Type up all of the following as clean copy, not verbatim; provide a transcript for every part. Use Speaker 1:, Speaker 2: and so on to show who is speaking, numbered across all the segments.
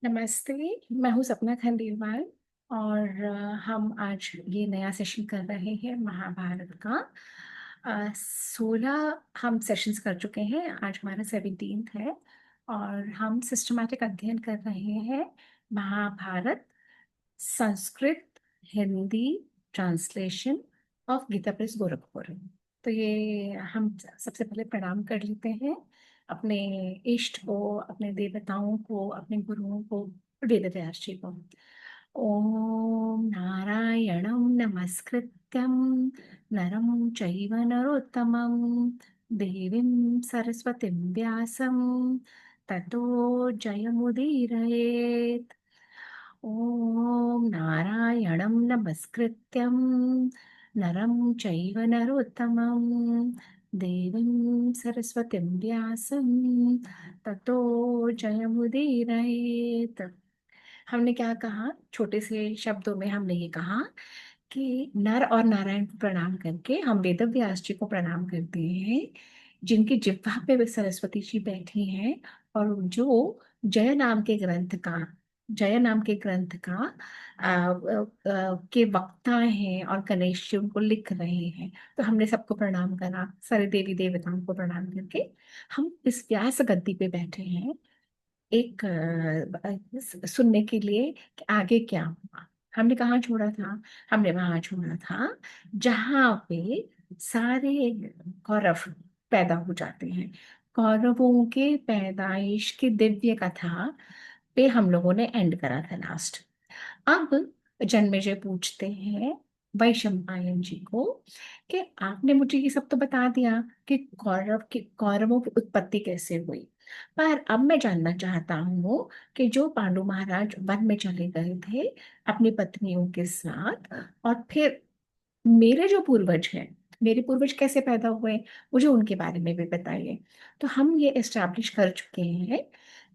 Speaker 1: नमस्ते। मैं हूँ सपना खंडेलवाल और हम आज ये नया सेशन कर रहे हैं महाभारत का। 16 हम सेशंस कर चुके हैं, आज हमारा 17th है और हम सिस्टमैटिक अध्ययन कर रहे हैं महाभारत, संस्कृत हिंदी ट्रांसलेशन ऑफ गीता प्रेस गोरखपुर। तो ये हम सबसे पहले प्रणाम कर लेते हैं अपने इष्ट को, अपने देवताओं को, अपने गुरुओं को, वेदव्यास जी को। ओम नारायणं नमस्कृत्यं नरं चैव नरोत्तमं देवीं सरस्वतीं व्यासं ततो जयमुदीरयेत्। ॐ नारायणं नमस्कृत्यं नरं चैव नरोत्तमं देवीं सरस्वतीं व्यासं ततो जयमुदीरयेत्। हमने क्या कहा, छोटे से शब्दों में हमने ये कहा कि नर और नारायण को प्रणाम करके हम वेद व्यास जी को प्रणाम करते हैं, जिनकी जिह्वा पे वे सरस्वती जी बैठी हैं और जो जय नाम के ग्रंथ का जय नाम के ग्रंथ का के वक्ता हैं और गणेश जी उनको लिख रहे हैं। तो हमने सबको प्रणाम करा, सारे देवी देवताओं को प्रणाम करके हम इस व्यास गद्दी पे बैठे हैं एक सुनने के लिए कि आगे क्या हुआ। हमने कहाँ छोड़ा था? हमने वहां छोड़ा था जहाँ पे सारे कौरव पैदा हो जाते हैं। कौरवों के पैदाइश की दिव्य कथा पे हम लोगों ने एंड करा था लास्ट। अब जन्मेजय पूछते हैं वैशंपायन जी को कि आपने मुझे ये सब तो बता दिया कि कौरवों की उत्पत्ति कैसे हुई, पर अब मैं जानना चाहता हूँ कि जो पांडु महाराज वन में चले गए थे अपनी पत्नियों के साथ, और फिर मेरे जो पूर्वज हैं, मेरे पूर्वज कैसे पैदा हुए, मुझे उनके बारे में भी बताइए। तो हम ये एस्टैब्लिश कर चुके हैं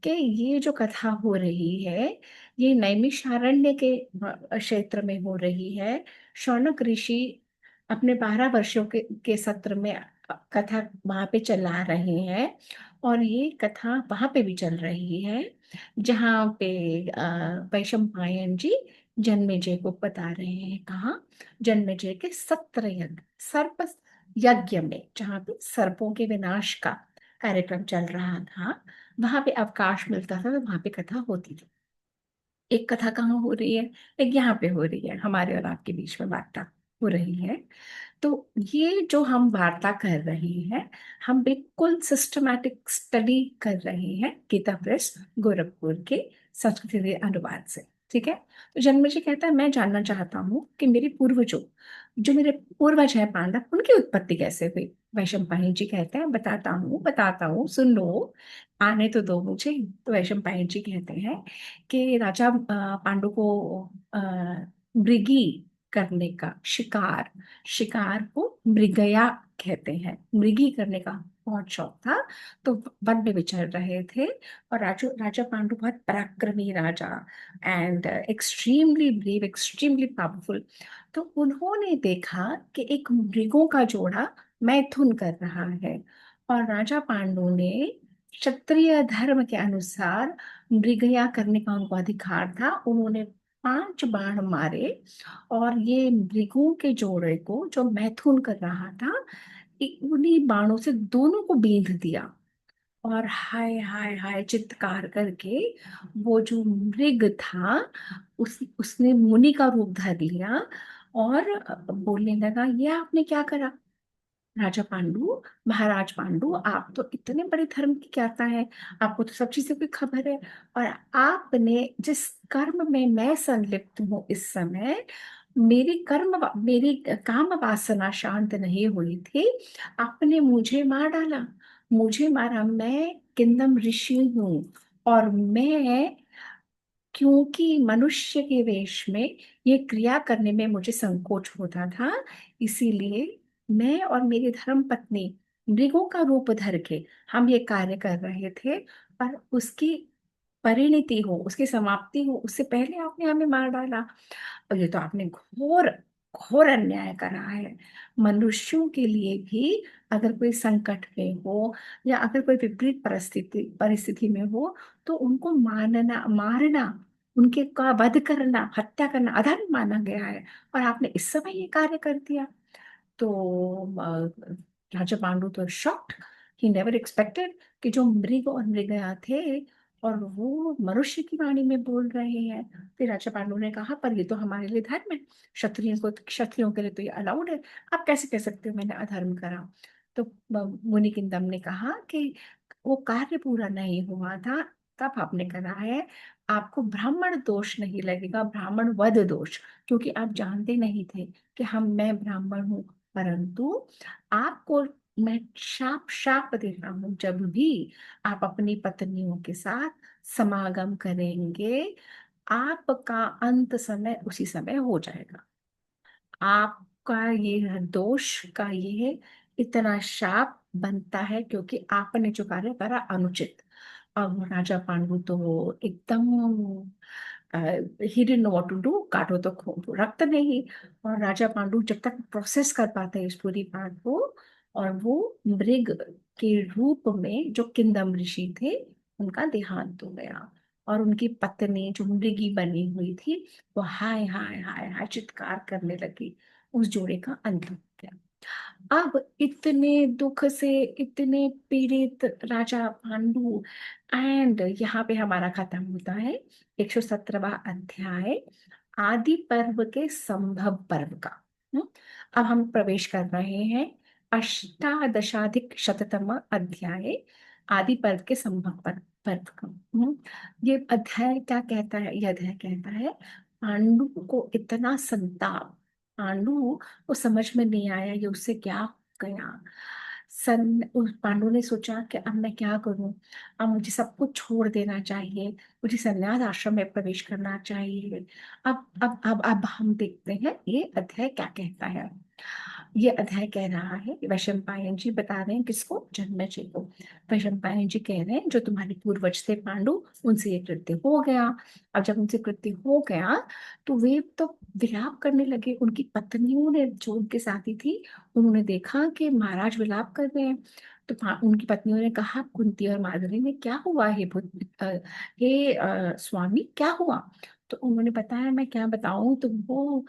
Speaker 1: कि ये जो कथा हो रही है ये नैमिषारण्य के क्षेत्र में हो रही है। शौनक ऋषि अपने 12 वर्षों के सत्र में कथा वहां पे चला रहे हैं और ये कथा वहां पे भी चल रही है जहाँ पे वैशंपायन जी जन्मेजय को बता रहे हैं। कहाँ? जन्मेजय के सत्र यज्ञ, सर्प यज्ञ में, जहाँ पे सर्पों के विनाश का कार्यक्रम चल रहा था, वहां पे अवकाश मिलता था तो वहां पे कथा होती थी। एक कथा कहाँ हो रही है? एक यहाँ पे हो रही है, हमारे और आपके बीच में वार्ता हो रही है। तो ये जो हम वार्ता कर रहे हैं, हम बिल्कुल सिस्टमैटिक स्टडी कर रहे हैं गीता प्रेस गोरखपुर के संस्कृत अनुवाद से। ठीक है? तो जन्मेजय कहता है मैं जानना चाहता हूँ कि मेरे पूर्वजों, जो मेरे पूर्वज हैं पांडव, उनकी उत्पत्ति कैसे हुई। वैशंपायन जी कहते हैं बताता हूँ, सुन लो, आने तो दो मुझे। तो वैशंपायन जी कहते हैं कि राजा पांडु को अ, मृगी करने का, शिकार शिकार को मृगया कहते हैं, मृगी करने का बहुत शौक था। तो वन में विचर रहे थे और राजा पांडु बहुत पराक्रमी राजा and extremely brave, extremely powerful. तो उन्होंने देखा कि एक मृगों का जोड़ा मैथुन कर रहा है और राजा पांडु ने क्षत्रिय धर्म के अनुसार मृगया करने का उनको अधिकार था। उन्होंने 5 बाण मारे और ये मृगों के जोड़े को, जो मैथुन कर रहा था, उन्हीं बाणों से दोनों को बींध दिया। और हाय हाय हाय चित्कार करके वो जो मृग था उसने मुनि का रूप धर लिया और बोलने लगा, ये आपने क्या करा? राजा पांडु, महाराज पांडु, आप तो इतने बड़े धर्म की ज्ञाता है, आपको तो सब चीजों की खबर है, और आपने जिस कर्म में मैं संलिप्त हूँ इस समय, मेरी काम वासना शांत नहीं हुई थी, आपने मुझे मार डाला। मुझे मारा, मैं किंदम ऋषि हूँ और मैं, क्योंकि मनुष्य के वेश में ये क्रिया करने में मुझे संकोच होता था, इसीलिए मैं और मेरी धर्म पत्नी मृगों का रूप धर के हम ये कार्य कर रहे थे। पर उसकी परिणति हो, उसकी समाप्ति हो, उससे पहले आपने हमें मार डाला। और ये तो आपने घोर घोर अन्याय करा है। मनुष्यों के लिए भी अगर कोई संकट में हो या अगर कोई विपरीत परिस्थिति परिस्थिति में हो, तो उनको मारना मारना, उनके का वध करना, हत्या करना अधर्म माना गया है। और आपने इस समय ये कार्य कर दिया। तो राजा पांडु तो शॉक्ड। ही नेवर एक्सपेक्टेड कि जो मृग और मृगया थे और वो मनुष्य की वाणी में बोल रहे हैं। फिर राजा पांडु ने कहा, पर ये तो हमारे लिए धर्म है, क्षत्रियों के लिए तो ये अलाउड है, आप कैसे कह सकते हो मैंने अधर्म करा। तो मुनि किंदम ने कहा कि वो कार्य पूरा नहीं हुआ था, तब आपने करा है। आपको ब्राह्मण दोष नहीं लगेगा, ब्राह्मण वध दोष, क्योंकि आप जानते नहीं थे कि मैं ब्राह्मण हूँ। परंतु आपको मैं शाप शाप दे रहा हूं, जब भी आप अपनी पत्नियों के साथ समागम करेंगे, आपका अंत समय उसी समय हो जाएगा। आपका ये दोष का ये इतना शाप बनता है क्योंकि आपने जो कार्य करा अनुचित। अब राजा पांडु तो एकदम ही didn't know what to do. काटो तो रक्त नहीं। और राजा पांडु जब तक प्रोसेस कर पाते हैं इस पूरी बात को, और वो मृग के रूप में जो किंदम ऋषि थे उनका देहांत हो गया। और उनकी पत्नी जो मृगी बनी हुई थी, वो हाय हाय हाय हाय चित्कार करने लगी। उस जोड़े का अंत हो गया। अब इतने दुख से, इतने पीड़ित राजा पांडु, एंड यहाँ पे हमारा खत्म होता है 117वां अध्याय आदि पर्व के संभव पर्व का। अब हम प्रवेश कर रहे हैं अष्टादशाधिक शततम अध्याय आदि पर्व के संभव पर्व का। ये अध्याय क्या कहता है? यह अध्याय कहता है पांडु को इतना संताप, पांडु को समझ में नहीं आया ये उससे क्या हो गया। उस पांडु ने सोचा कि अब मैं क्या करूं, अब मुझे सब कुछ छोड़ देना चाहिए, मुझे संन्यास आश्रम में प्रवेश करना चाहिए। अब हम देखते हैं ये अध्याय क्या कहता है। ये अध्याय कह रहा है, वैशंपायन जी बता रहे हैं किसको? जन्मेजय को। वैशंपायन जी कह रहे हैं जो तुम्हारे पूर्वज थे पांडु, उनसे ये कृत्य हो गया। अब जब उनसे कृत्य हो गया तो वे तो विलाप करने लगे। उनकी पत्नियों ने जो उनके साथी थी, उन्होंने देखा कि महाराज विलाप कर रहे हैं। तो उनकी पत्नियों ने कहा, कुंती और माधुरी ने, क्या हुआ हे स्वामी क्या हुआ? तो उन्होंने बताया, मैं क्या बताऊं। तो वो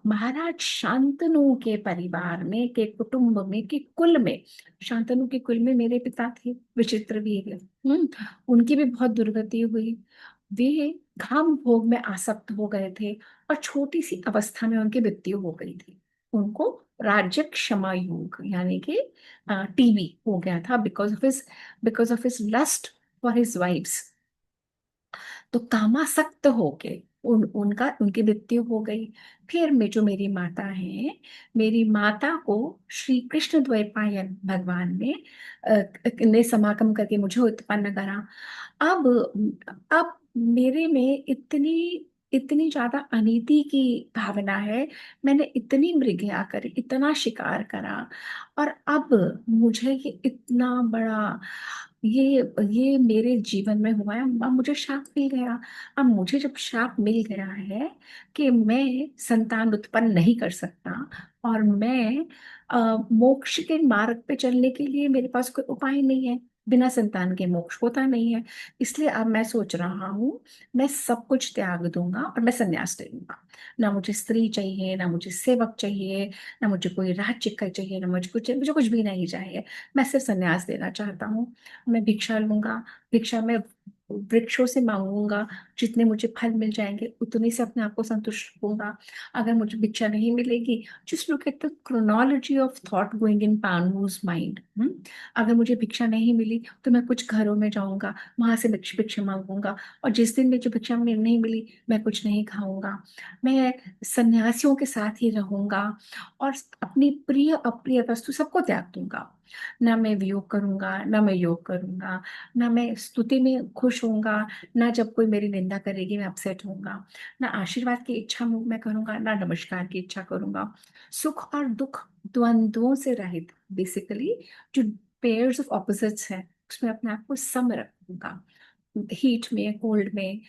Speaker 1: महाराज शांतनु के परिवार में, के कुटुंब में, के कुल में, शांतनु के कुल में मेरे पिता थे विचित्रवीर्य। उनकी भी बहुत दुर्गति हुई। वे काम भोग में आसक्त हो गए थे और छोटी सी अवस्था में उनकी मृत्यु हो गई थी। उनको राज्य क्षमा योग यानी कि टीबी हो गया था, because of his lust for his wife's. तो कामासक्त होके उनकी मृत्यु हो गई। फिर जो मेरी माता है, मेरी माता को श्री कृष्ण द्वैपायन भगवान ने समागम करके मुझे उत्पन्न करा। अब अब मेरे में इतनी इतनी ज्यादा अनीति की भावना है। मैंने इतनी मृगया करी, इतना शिकार करा, और अब मुझे ये इतना बड़ा ये ये मेरे जीवन में हुआ है। अब मुझे शाप मिल गया। अब मुझे जब शाप मिल गया है कि मैं संतान उत्पन्न नहीं कर सकता, और मैं मोक्ष के मार्ग पे चलने के लिए मेरे पास कोई उपाय नहीं है, बिना संतान के मोक्ष होता नहीं है, इसलिए अब मैं सोच रहा हूँ मैं सब कुछ त्याग दूंगा और मैं संन्यास ले लूंगा। ना मुझे स्त्री चाहिए, ना मुझे सेवक चाहिए, ना मुझे कोई राज्य का चाहिए, ना मुझे कुछ भी नहीं चाहिए। मैं सिर्फ संन्यास लेना चाहता हूँ। मैं भिक्षा लूंगा, भिक्षा में वृक्षों से मांगूंगा, जितने मुझे फल मिल जाएंगे उतने से अपने आप को संतुष्ट रखूंगा। अगर मुझे भिक्षा नहीं मिलेगी, just look at the chronology of thought going in Pandu's mind. अगर मुझे भिक्षा नहीं मिली तो मैं कुछ घरों में जाऊंगा, वहां से भिक्षा मांगूंगा, और जिस दिन मुझे भिक्षा नहीं मिली मैं कुछ नहीं खाऊंगा। मैं सन्यासियों के साथ ही रहूंगा और अपनी प्रिय अप्रिय वस्तु सबको त्याग दूंगा। ना मैं वियोग करूंगा, ना मैं योग करूंगा, ना मैं स्तुति में खुश होऊंगा, ना जब कोई मेरी निंदा करेगी मैं अपसेट होऊंगा, ना आशीर्वाद की इच्छा मैं करूंगा, ना नमस्कार की इच्छा करूंगा। सुख और दुख द्वंद्वों से रहित, बेसिकली जो पेयर्स ऑफ ऑपोजिट्स है उसमें अपने आप को सम रखूंगा। हीट में, कोल्ड में,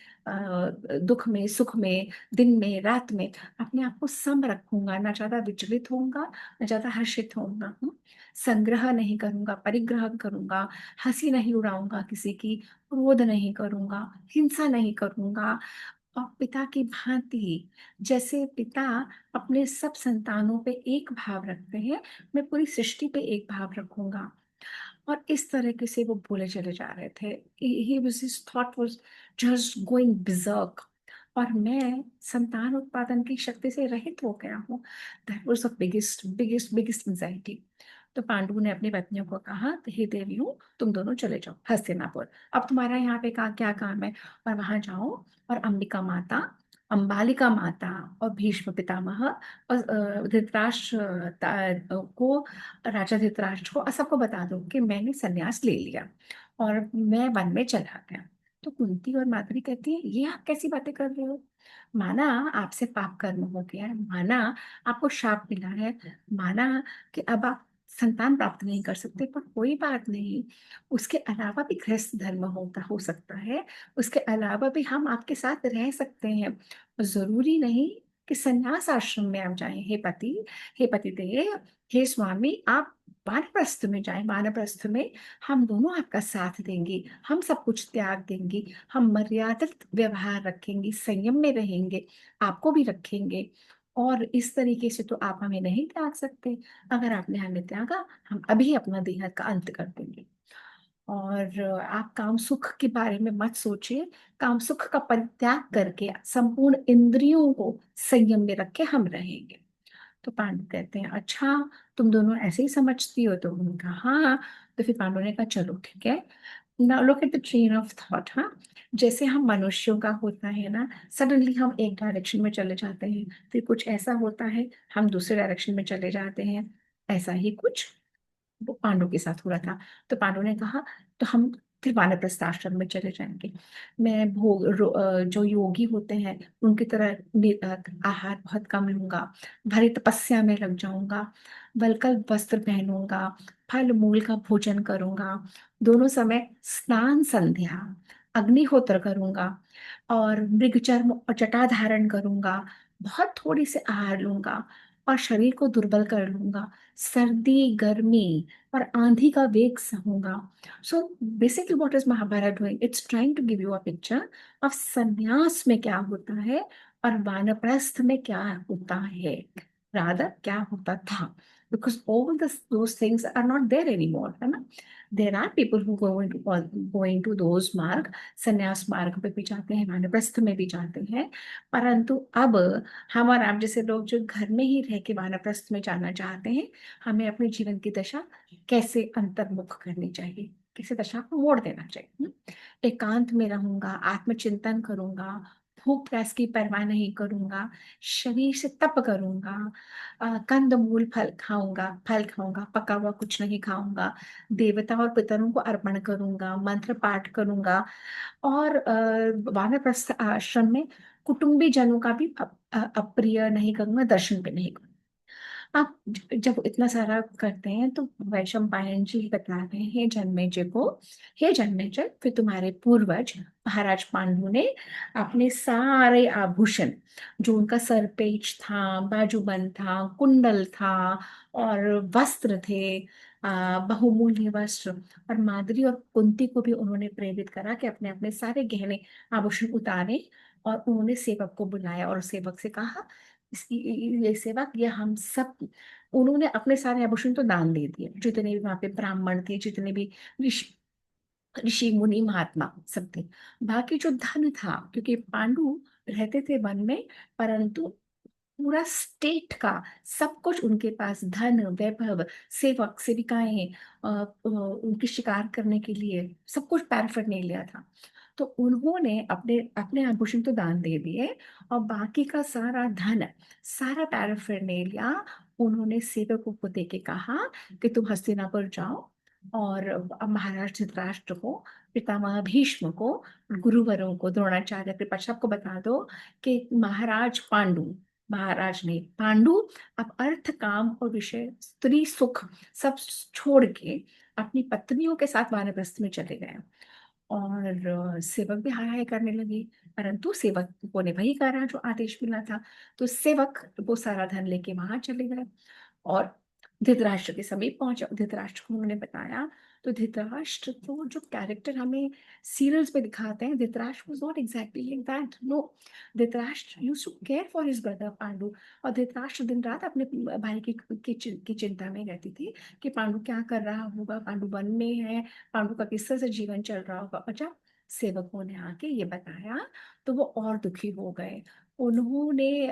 Speaker 1: दुख में, सुख में, दिन में, रात में अपने आप को सम रखूंगा, ना ज्यादा विचलित होऊंगा, ना ज्यादा हर्षित होऊंगा। संग्रह नहीं करूंगा, परिग्रह करूंगा, हंसी नहीं उड़ाऊंगा किसी की, क्रोध नहीं करूंगा, हिंसा नहीं करूंगा। और पिता की भांति, जैसे पिता अपने सब संतानों पे एक भाव रखते हैं, मैं पूरी सृष्टि पे एक भाव रखूंगा। और इस तरीके से वो बोले चले जा रहे थे। His thought was just going berserk। और मैं संतान उत्पादन की शक्ति से रहित हो गया हूँ। That was the biggest biggest biggest anxiety. तो पांडु ने अपनी पत्नियों को कहा, हे देवियों, तुम दोनों चले जाओ हस्तिनापुर, अब तुम्हारा यहाँ पे क्या काम है। और वहां जाओ और अंबिका माता, अंबालिका माता और भीष्म पितामह और धृतराष्ट्र को, राजा धृतराष्ट्र को, और सबको बता दो कि मैंने संन्यास ले लिया और मैं वन में चला गया। तो कुंती और माद्री कहती है, ये आप कैसी बातें कर रहे हो। माना आपसे पाप कर्म हो गया है, माना आपको शाप मिला है, माना कि अब आप संतान प्राप्त नहीं कर सकते, पर कोई बात नहीं, उसके अलावा भी गृहस्थ धर्म हो सकता है, उसके अलावा भी हम आपके साथ रह सकते हैं। जरूरी नहीं कि संन्यास आश्रम में आप जाएं। हे पति देव, हे स्वामी, आप वानप्रस्थ में जाएं। वानप्रस्थ में हम दोनों आपका साथ देंगे, हम सब कुछ त्याग देंगे, हम मर्यादित व्यवहार रखेंगे, संयम में रहेंगे, आपको भी रखेंगे। और इस तरीके से तो आप हमें नहीं त्याग सकते। अगर आपने हमें त्यागा, हम अभी अपना देह का अंत कर देंगे। और आप काम सुख के बारे में मत सोचिए, काम सुख का परित्याग करके संपूर्ण इंद्रियों को संयम में रख के हम रहेंगे। तो पांडु कहते हैं, अच्छा, तुम दोनों ऐसे ही समझती हो। तो उन्होंने कहा हाँ। तो फिर पांडु ने कहा, चलो ठीक है। Now look at the train of thought. हाँ, जैसे हम मनुष्यों का होता है ना, सडनली हम एक डायरेक्शन में चले जाते हैं, फिर कुछ ऐसा होता है, हम दूसरे डायरेक्शन में चले जाते हैं। ऐसा ही कुछ वो पांडु के साथ हुआ था। तो पांडु ने कहा, तो हम फिर वानप्रस्थ आश्रम में चले जाएंगे। मैं जो योगी होते हैं उनकी तरह आहार बहुत कम लूंगा, भारी तपस्या में लग जाऊंगा, वल्कल वस्त्र पहनूंगा, फल मूल का भोजन करूंगा, दोनों समय स्नान संध्या, अग्निहोत्र करूंगा, और मृगचर्म और जटा धारण करूंगा, बहुत थोड़ी से आहार लूंगा, और शरीर को दुर्बल कर लूंगा, सर्दी गर्मी और आंधी का वेग सहूंगा। So basically what is Mahabharata doing, it's trying to give you a picture of sannyasa में क्या होता है और वानप्रस्थ में क्या होता है, रादर क्या होता था। Because all those things are not there anymore, है ना। There are people who going to those मार्ग, संन्यास मार्ग पे भी जाते हैं, वानप्रस्थ में भी जाते हैं। परंतु अब हम और आप जैसे लोग जो घर में ही रह के वानप्रस्थ में जाना चाहते हैं, हमें अपने जीवन की दशा कैसे अंतर्मुख करनी चाहिए, किसी दशा को मोड़ देना चाहिए। एकांत में रहूंगा, आत्मचिंतन करूंगा, भूख प्यास की परवाह नहीं करूंगा, शरीर से तप करूंगा, कंद मूल फल खाऊंगा, पका हुआ कुछ नहीं खाऊंगा, देवता और पितरों को अर्पण करूंगा, मंत्र पाठ करूंगा, और वानप्रस्थ आश्रम में कुटुंबी जनों का भी अप्रिय नहीं करूंगा, दर्शन भी नहीं करूंगा। आप जब इतना सारा करते हैं तो वैशंपायन जी बता रहे हैं जन्मेजय को, हे जन्मेजय, फिर तुम्हारे पूर्वज महाराज पांडु ने अपने सारे आभूषण, जो उनका सरपेच था, बाजूबंद था, कुंडल था, और वस्त्र थे, बहुमूल्य वस्त्र, और माद्री और कुंती को भी उन्होंने प्रेरित करा कि अपने अपने सारे गहने आभूषण उतारे। और उन्होंने सेवक को बुलाया और सेवक से कहा, ये सेवक, ये हम सब, उन्होंने अपने सारे आभूषण तो दान दे दिए, जितने भी वहां पे ब्राह्मण थे, जितने भी ऋषि ऋषि मुनि महात्मा सब थे। बाकी जो धन था, क्योंकि पांडु रहते थे वन में, परंतु पूरा स्टेट का सब कुछ उनके पास, धन वैभव, सेवक सेविकाएं, उनकी शिकार करने के लिए सब कुछ पैराफर्नेलिया था। तो उन्होंने अपने अपने आभूषण तो दान दे दिए, और बाकी का सारा धन, सारा पैराफर्नेलिया उन्होंने सेवकों को दे के कहा कि तुम हस्तिनापुर जाओ, और अब महाराज धृतराष्ट्र को, पितामह भीष्म को, गुरुवरों को, द्रोणाचार्य कृपाचार्य सबको बता दो कि महाराज पांडु, महाराज ने पांडु अब अर्थ काम और विषय स्त्री सुख सब छोड़ के अपनी पत्नियों के साथ वानप्रस्थ में चले गए। और सेवक भी हाय हाय करने लगे, परंतु सेवकों ने वही करा जो आदेश मिला था। तो सेवक वो सारा धन लेके वहां चले गए और धृतराष्ट्र के समीप पहुंचे। धृतराष्ट्र को उन्होंने बताया। तो धृतराष्ट्र तो जो कैरेक्टर हमें सीरियल्स में दिखाते हैं, Dhritarashtra was not exactly like that, no. Dhritarashtra used to care for his brother Pandu. और धृतराष्ट्र दिन रात अपने भाई की चिंता में रहती थी कि पांडु क्या कर रहा होगा, पांडु वन में है, पांडु का किस तरह से जीवन चल रहा होगा। और जब सेवकों ने आके ये बताया तो वो और दुखी हो गए। उन्होंने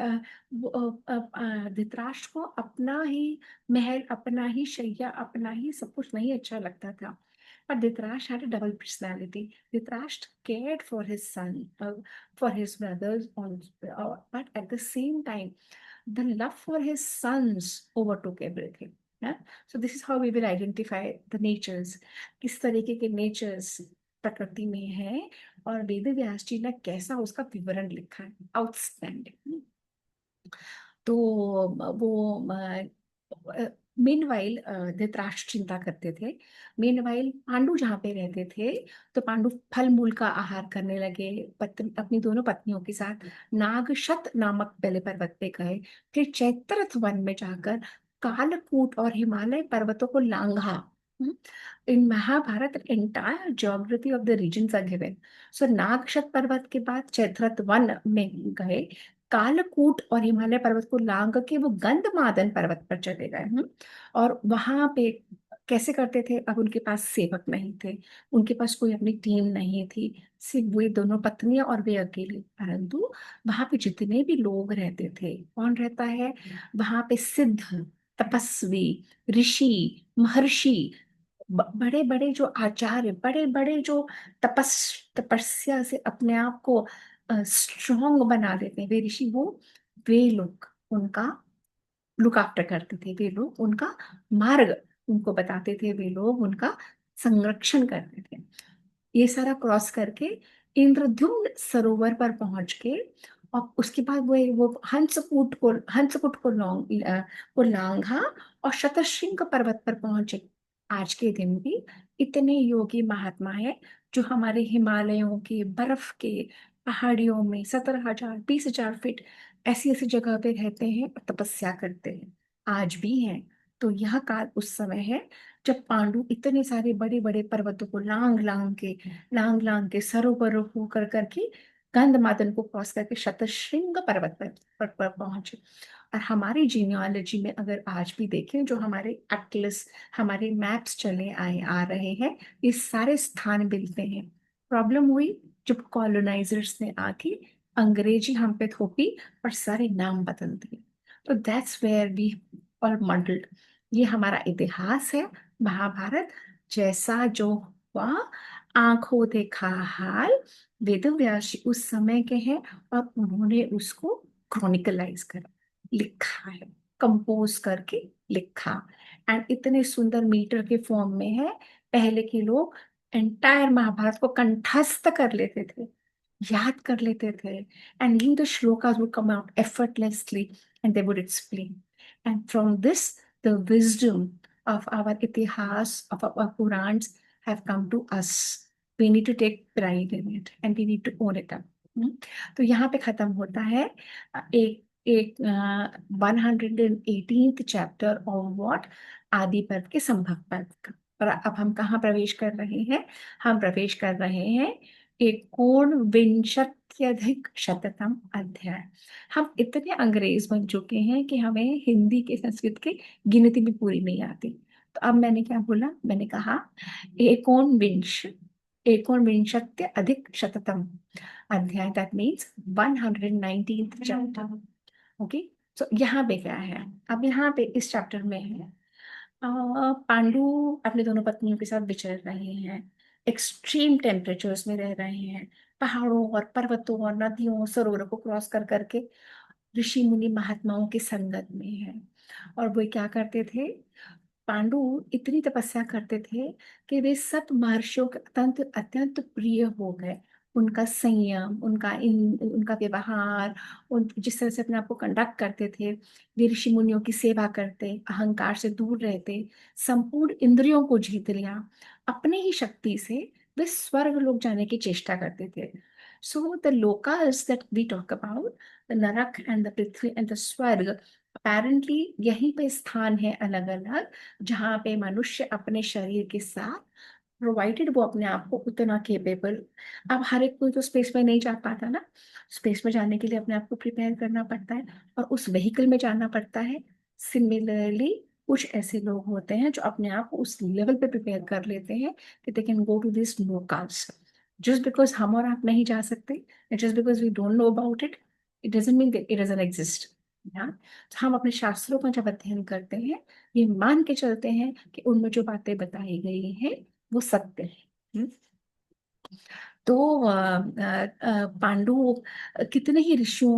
Speaker 1: धृतराष्ट्र को अपना ही महल, अपना ही शैया, अपना ही सब कुछ नहीं अच्छा लगता था। पर Dhritarashtra had a double personality. Dhritarashtra cared for his son, for his brothers, but at the same time, the love for his sons overtook everything. Yeah? So this is how we will identify the natures. किस तरीके के natures प्रकृति में है और वेद व्यास जी ने कैसा उसका विवरण लिखा है, आउटस्टैंडिंग। तो वो मीनवाइल धृतराष्ट्र चिंता करते थे। मीनवाइल पांडु जहाँ पे रहते थे, तो पांडु फल मूल का आहार करने लगे, अपनी दोनों पत्नियों के साथ नागशत नामक पहले पर्वत पे गए, फिर चैत्रथ वन में जाकर कालकूट और हिमालय पर्वतों को लांघा। In Mahabharata entire geography of the regions are given. So Nagashat पर्वत के बाद चैत्रथ वन में गए, कालकूट और हिमालय पर्वत को लांग के वो गंधमादन पर्वत पर चले गए। और वहां पे कैसे करते थे, अब उनके पास सेवक नहीं थे, उनके पास कोई अपनी टीम नहीं थी, सिर्फ वे दोनों पत्नियां और वे अकेले। परंतु वहां पे जितने भी लोग रहते थे, कौन रहता है वहां पे, सिद्ध, तपस्वी, ऋषि, महर्षि, बड़े बड़े जो आचार्य, बड़े बड़े जो तपस्या से अपने आप को स्ट्रॉन्ग बना देते हैं, वे ऋषि, वो वे लोग उनका लुक आफ्टर करते थे, वे लोग उनका मार्ग उनको बताते थे, वे लोग उनका संरक्षण करते थे। ये सारा क्रॉस करके इंद्रद्युम्न सरोवर पर पहुंच के, और उसके बाद वो हंसकूट को लांघा और शतशृंग पर्वत पर पहुंचे। आज के दिन भी इतने योगी महात्मा हैं जो हमारे हिमालयों के बर्फ के पहाड़ियों में 17,000 20,000 फीट ऐसी ऐसी जगह पे रहते हैं और तपस्या करते हैं, आज भी हैं। तो यह काल उस समय है जब पांडु इतने सारे बड़े बड़े पर्वतों को लांग लांग के सरोवरों को कर करके गंधमादन को क्रॉस करके शतशृंग पर्वत पर पहुंचे। और हमारी जीनियोलॉजी में अगर आज भी देखें, जो हमारे एटलस, हमारे मैप्स चले आए आ रहे हैं, ये सारे स्थान मिलते हैं। प्रॉब्लम हुई जब कॉलोनाइजर्स ने आके अंग्रेजी हम पे थोपी और सारे नाम बदल दिए। तो that's where we all modelled. ये हमारा इतिहास है, महाभारत जैसा जो हुआ, आंखों देखा हाल, वेद व्यास जी उस समय के हैं और उन्होंने उसको क्रॉनिकलाइज करा, लिखा है, कंपोज करके लिखा। एंड इतने सुंदर मीटर के फॉर्म में है, पहले के लोग एंटायर महाभारत को कंठस्थ कर लेते थे, याद कर लेते थे, and in the shlokas would come out effortlessly and they would explain. And from this the wisdom of our itihas, of our Purans have come to us. We need to take pride in it and we need to own it up. तो यहाँ पे खत्म होता है एक एक 118th chapter of what, आदि पर्व के संभव पर्व का। और अब हम कहाँ प्रवेश कर रहे हैं, हम प्रवेश कर रहे हैं एकोनविंशत्यधिक शततम अध्याय। हम इतने अंग्रेज बन चुके हैं कि हमें हिंदी के संस्कृत की गिनती भी पूरी नहीं आती। तो अब मैंने क्या बोला, मैंने कहा एकोनविंशत्य अधिक शततम अध्याय, that means 119th chapter. Okay, so यहाँ पे क्या है, अब यहाँ पे इस चैप्टर में है पांडु अपने दोनों पत्नियों के साथ विचर रहे हैं, एक्सट्रीम टेम्परेचर्स में रह रहे हैं, पहाड़ों और पर्वतों और नदियों सरोवरों को क्रॉस कर करके ऋषि मुनि महात्माओं की संगत में है। और वो क्या करते थे, पांडु इतनी तपस्या करते थे कि वे सब महर्षियों के अत्यंत अत्यंत प्रिय हो गए। उनका संयम, उनका व्यवहार, उन जिस तरह से अपने आप को कंडक्ट करते थे, वे ऋषि मुनियों की सेवा करते, अहंकार से दूर रहते, संपूर्ण इंद्रियों को जीत लिया, अपने ही शक्ति से वे स्वर्ग लोग जाने की चेष्टा करते थे। So the lokas that we talk about, the narak and the Prithvi and the swarg, apparently यहीं पे स्थान है अलग अलग, जहाँ पे मनुष्य अपने शरीर के साथ, प्रोवाइडेड वो अपने आप को उतना केपेबल। अब हर एक कोई तो स्पेस में नहीं जा पाता ना, स्पेस में जाने के लिए अपने आप को प्रिपेयर करना पड़ता है और उस व्हीकल में जाना पड़ता है। सिमिलरली कुछ ऐसे लोग होते हैं जो अपने आप को उस लेवल पे प्रिपेयर कर लेते हैं कि they can go to this लोकास। जस्ट बिकॉज हम और आप नहीं जा सकते, just because we don't know about it, it doesn't mean it doesn't exist. तो हम अपने शास्त्रों का जब अध्ययन करते हैं, ये मान के चलते हैं कि उनमें जो बातें बताई गई हैं वो सत्य है। हम्म। तो पांडु कितने ही ऋषियों,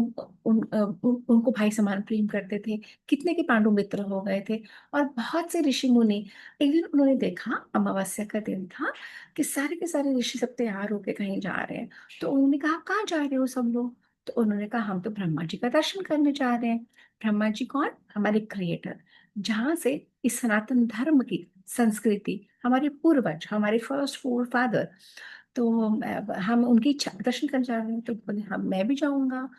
Speaker 1: उनको भाई समान प्रेम करते थे, कितने के पांडु मित्र हो गए थे। और बहुत से ऋषि मुनि, एक दिन उन्होंने देखा, अमावस्या का दिन था, कि सारे के सारे ऋषि सब तैयार होके कहीं जा रहे हैं। तो उन्होंने कहा कहाँ जा रहे हो सब लोग? तो उन्होंने कहा हम तो ब्रह्मा जी का दर्शन करने जा रहे हैं। ब्रह्मा जी कौन? हमारे क्रिएटर, जहाँ से इस सनातन धर्म की संस्कृति, हमारे पूर्वज, हमारे फर्स्ट फोर फादर, तो हम उनकी इच्छा दर्शन करने जा रहे हैं। तो बोले हम, मैं भी जाऊंगा।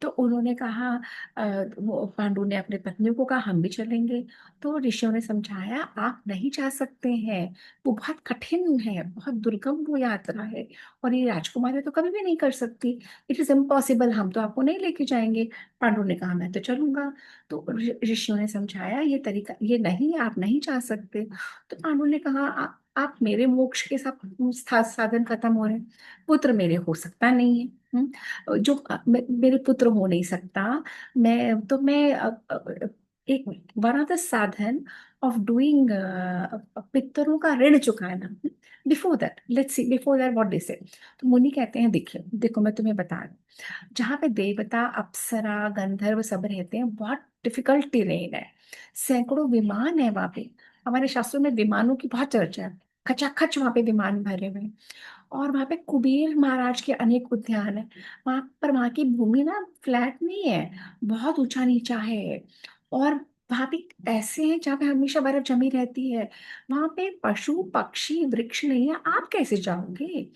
Speaker 1: तो उन्होंने कहा, अ, वो पांडु ने अपने पत्नियों को कहा हम भी चलेंगे। तो ऋषियों ने समझाया आप नहीं जा सकते हैं, वो बहुत कठिन है, बहुत दुर्गम वो यात्रा है, और ये राजकुमारी तो कभी भी नहीं कर सकती, इट इज इम्पॉसिबल, हम तो आपको नहीं लेके जाएंगे। पांडु ने कहा मैं तो चलूंगा। तो ऋषियों ने समझाया ये तरीका ये नहीं, आप नहीं जा सकते। तो पांडु ने कहा आप मेरे मोक्ष के साधन खत्म हो रहे हैं, पुत्र मेरे हो सकता नहीं है। जो मेरे पुत्र हो नहीं सकता, मैं एक वन ऑफ द साधन ऑफ डूइंग पितरों का ऋण चुकाना। Before that let's see, before that what they से। तो मुनि कहते हैं देखिए, देखो मैं तुम्हें बता रहा हूँ, जहाँ पे देवता अप्सरा गंधर्व सब रहते हैं, बहुत डिफिकल्ट टेरेन है, सैकड़ों विमान है वहां पे। हमारे शास्त्रों में विमानों की बहुत चर्चा है, खचाखच वहां पे विमान भरे हुए हैं। और वहां पे कुबेर महाराज के अनेक उद्यान है। वहां पर वहां की भूमि ना फ्लैट नहीं है, बहुत ऊंचा नीचा है। और वहां पे ऐसे हैं जहाँ पे हमेशा बर्फ जमी रहती है। वहां पे पशु पक्षी वृक्ष नहीं है, आप कैसे जाओगे?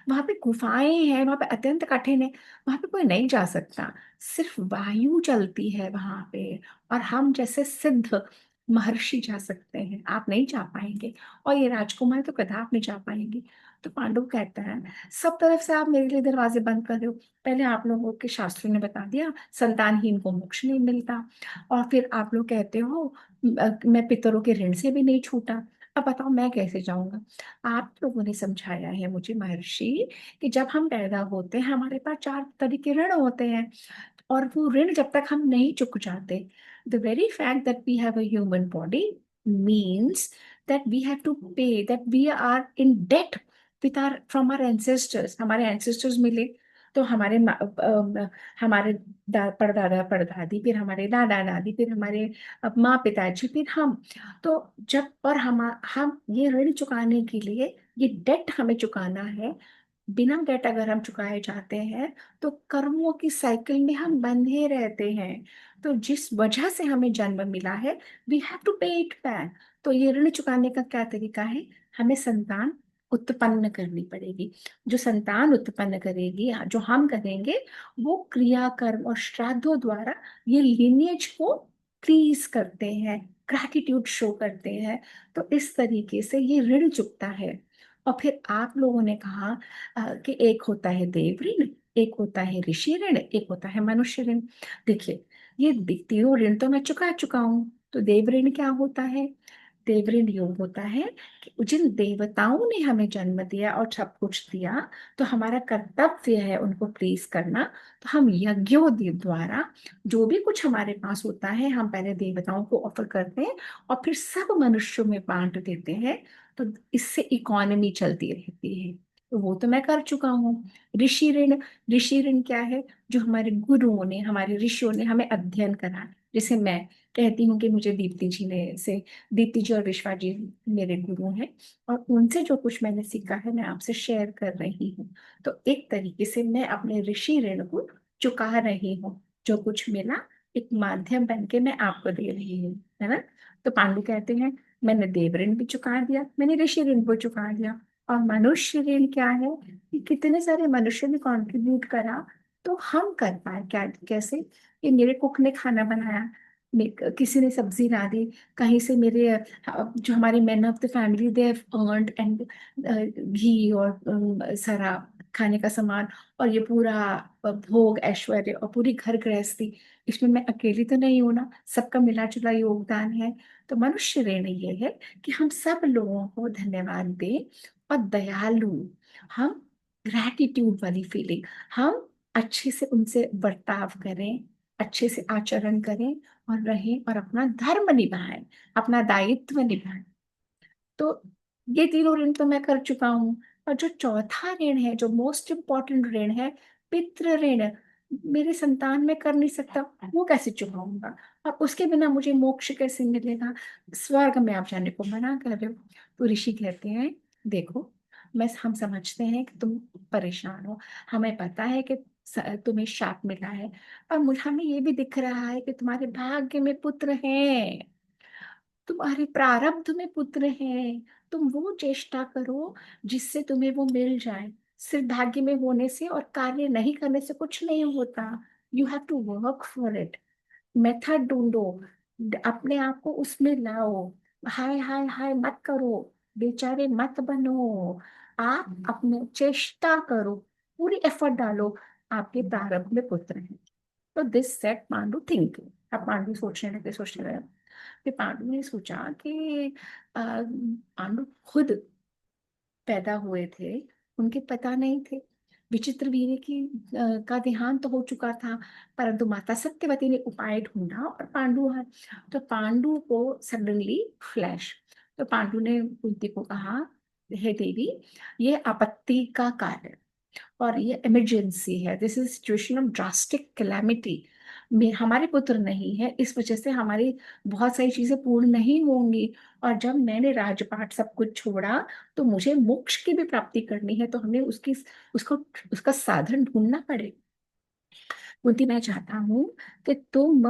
Speaker 1: वहां पे गुफाएं हैं, वहां पे अत्यंत कठिन है, वहां पे कोई नहीं जा सकता। सिर्फ वायु चलती है वहां पे, और हम जैसे सिद्ध महर्षि जा सकते हैं, आप नहीं जा पाएंगे। और ये राजकुमार तो कदाप नहीं जा पाएंगे। तो पांडु कहता है सब तरफ से आप मेरे लिए दरवाजे बंद कर रहे हो। पहले आप लोगों के शास्त्रों ने बता दिया संतानहीन को मोक्ष नहीं मिलता, और फिर आप लोग कहते हो मैं पितरों के ऋण से भी नहीं छूटा। अब बताओ मैं कैसे जाऊंगा? आप लोगों ने समझाया है मुझे महर्षि कि जब हम पैदा होते हैं हमारे पास चार तरह के ऋण होते हैं, और वो ऋण जब तक हम नहीं चुक जाते, the very fact that we have a human body means that we have to pay, that we are in debt with our from our ancestors. हमारे एंसेस्टर्स मिले तो हमारे परदादा परदादी, फिर हमारे दादा दादी, फिर हमारे माँ पिताजी, फिर हम। तो जब और हम ये ऋण चुकाने के लिए, ये डेट हमें चुकाना है। बिना डेट अगर हम चुकाए जाते हैं तो कर्मों की साइकिल में हम बंधे रहते हैं। तो जिस वजह से हमें जन्म मिला है, वी हैव टू पे इट बैक। तो ये ऋण चुकाने का क्या तरीका है? हमें संतान उत्पन्न करनी पड़ेगी। जो संतान उत्पन्न करेगी, जो हम करेंगे, वो क्रिया कर्म और श्राद्धों द्वारा ये लिनिएज को प्लीज करते हैं, ग्रैटिट्यूड शो करते हैं। तो इस तरीके से ये ऋण चुकता है। और फिर आप लोगों ने कहा कि एक होता है देव ऋण, एक होता है ऋषि ऋण, एक होता है मनुष्य ऋण। देखिए, ये तीनों ऋण तो मैं चुका चुका हूं। तो देव ऋण क्या होता है? देव ऋण योग होता है कि जिन देवताओं ने हमें जन्म दिया और सब कुछ दिया, तो हमारा कर्तव्य है उनको प्लीज करना। तो हम यज्ञों द्वारा जो भी कुछ हमारे पास होता है, हम पहले देवताओं को ऑफर करते हैं और फिर सब मनुष्यों में बांट देते हैं। तो इससे इकोनॉमी चलती रहती है। तो वो तो मैं कर चुका हूँ। ऋषि ऋण, ऋषि ऋण क्या है? जो हमारे गुरुओं ने, हमारे ऋषियों ने हमें अध्ययन करा। जैसे मैं कहती हूँ कि मुझे दीप्ति जी ने से दीप्ति जी और विश्वा जी मेरे गुरु हैं, और उनसे जो कुछ मैंने सीखा है मैं आपसे शेयर कर रही हूँ। तो एक तरीके से मैं अपने ऋषि ऋण को चुका रही हूँ। जो कुछ मिला एक माध्यम बन के मैं आपको दे रही हूँ, है ना? तो पांडु कहते हैं मैंने देव ऋण भी चुका दिया, मैंने ऋषि ऋण भी चुका दिया। और मनुष्य ऋण क्या है कि कितने सारे मनुष्य ने कंट्रीब्यूट करा तो हम कर पाए। क्या कैसे कि मेरे कुक ने खाना बनाया, किसी ने सब्जी ला दी, कहीं से मेरे जो हमारे man of the family they earned and ghee और सारा खाने का सामान, और ये पूरा भोग ऐश्वर्य और पूरी घर गृहस्थी, इसमें मैं अकेली तो नहीं हूं ना, सबका मिला जुला योगदान है। तो मनुष्य ऋण ये है कि हम सब लोगों को धन्यवाद दें और दयालु, हम ग्रैटिट्यूड वाली फीलिंग, हम अच्छे से उनसे बर्ताव करें, अच्छे से आचरण करें और रहें और अपना धर्म निभाएं, अपना दायित्व निभाएं। तो ये तीनों ऋण तो मैं कर चुका हूँ। और जो चौथा ऋण है, जो मोस्ट इम्पोर्टेंट ऋण है, पितृ ऋण, मेरे संतान में कर नहीं सकता, वो कैसे चुकाऊंगा? और उसके बिना मुझे मोक्ष कैसे मिलेगा? स्वर्ग में आप जाने को मना कर रहे हो। तो ऋषि कहते हैं, देखो, हम समझते हैं कि तुम परेशान हो, हमें पता है कि तुम्हें शाप मिला है, और मुझे हमें ये भी दिख रहा है कि तुम्हारे भाग्य में पुत्र हैं, तुम्हारे प्रारब्ध में पुत्र हैं। तुम वो चेष्टा करो जिससे तुम्हें वो मिल जाए। सिर्फ भाग्य में होने से और कार्य नहीं करने से कुछ नहीं होता। You have to work for it. Method ढूंढो, अपने आप को उसमें लाओ। हाय हाय हाय मत करो, बेचारे मत बनो। आप अपने चेष्टा करो, पूरी एफर्ट डालो, आपके प्रारब्ध में पुत्र हैं। तो दिस सेट पांडु थिंकिंग। अब पांडु सोचने लगे। फिर पांडु ने सोचा कि पांडु खुद पैदा हुए थे, उनके पता नहीं थे। विचित्र वीर्य का देहांत तो हो चुका था, परंतु माता सत्यवती ने उपाय ढूंढा और पांडु है। तो पांडु को सडनली फ्लैश। तो पांडु ने कुंती को कहा, हे देवी, ये आपत्ति का कार्य और ये इमरजेंसी है, this is situation of drastic calamity. हमारे पुत्र नहीं है, इस वजह से हमारी बहुत सारी चीजें पूर्ण नहीं होंगी। और जब मैंने राजपाट सब कुछ छोड़ा तो मुझे मोक्ष की भी प्राप्ति करनी है, तो हमें उसको उसका साधन ढूंढना पड़े। कुंती, मैं चाहता हूँ कि तुम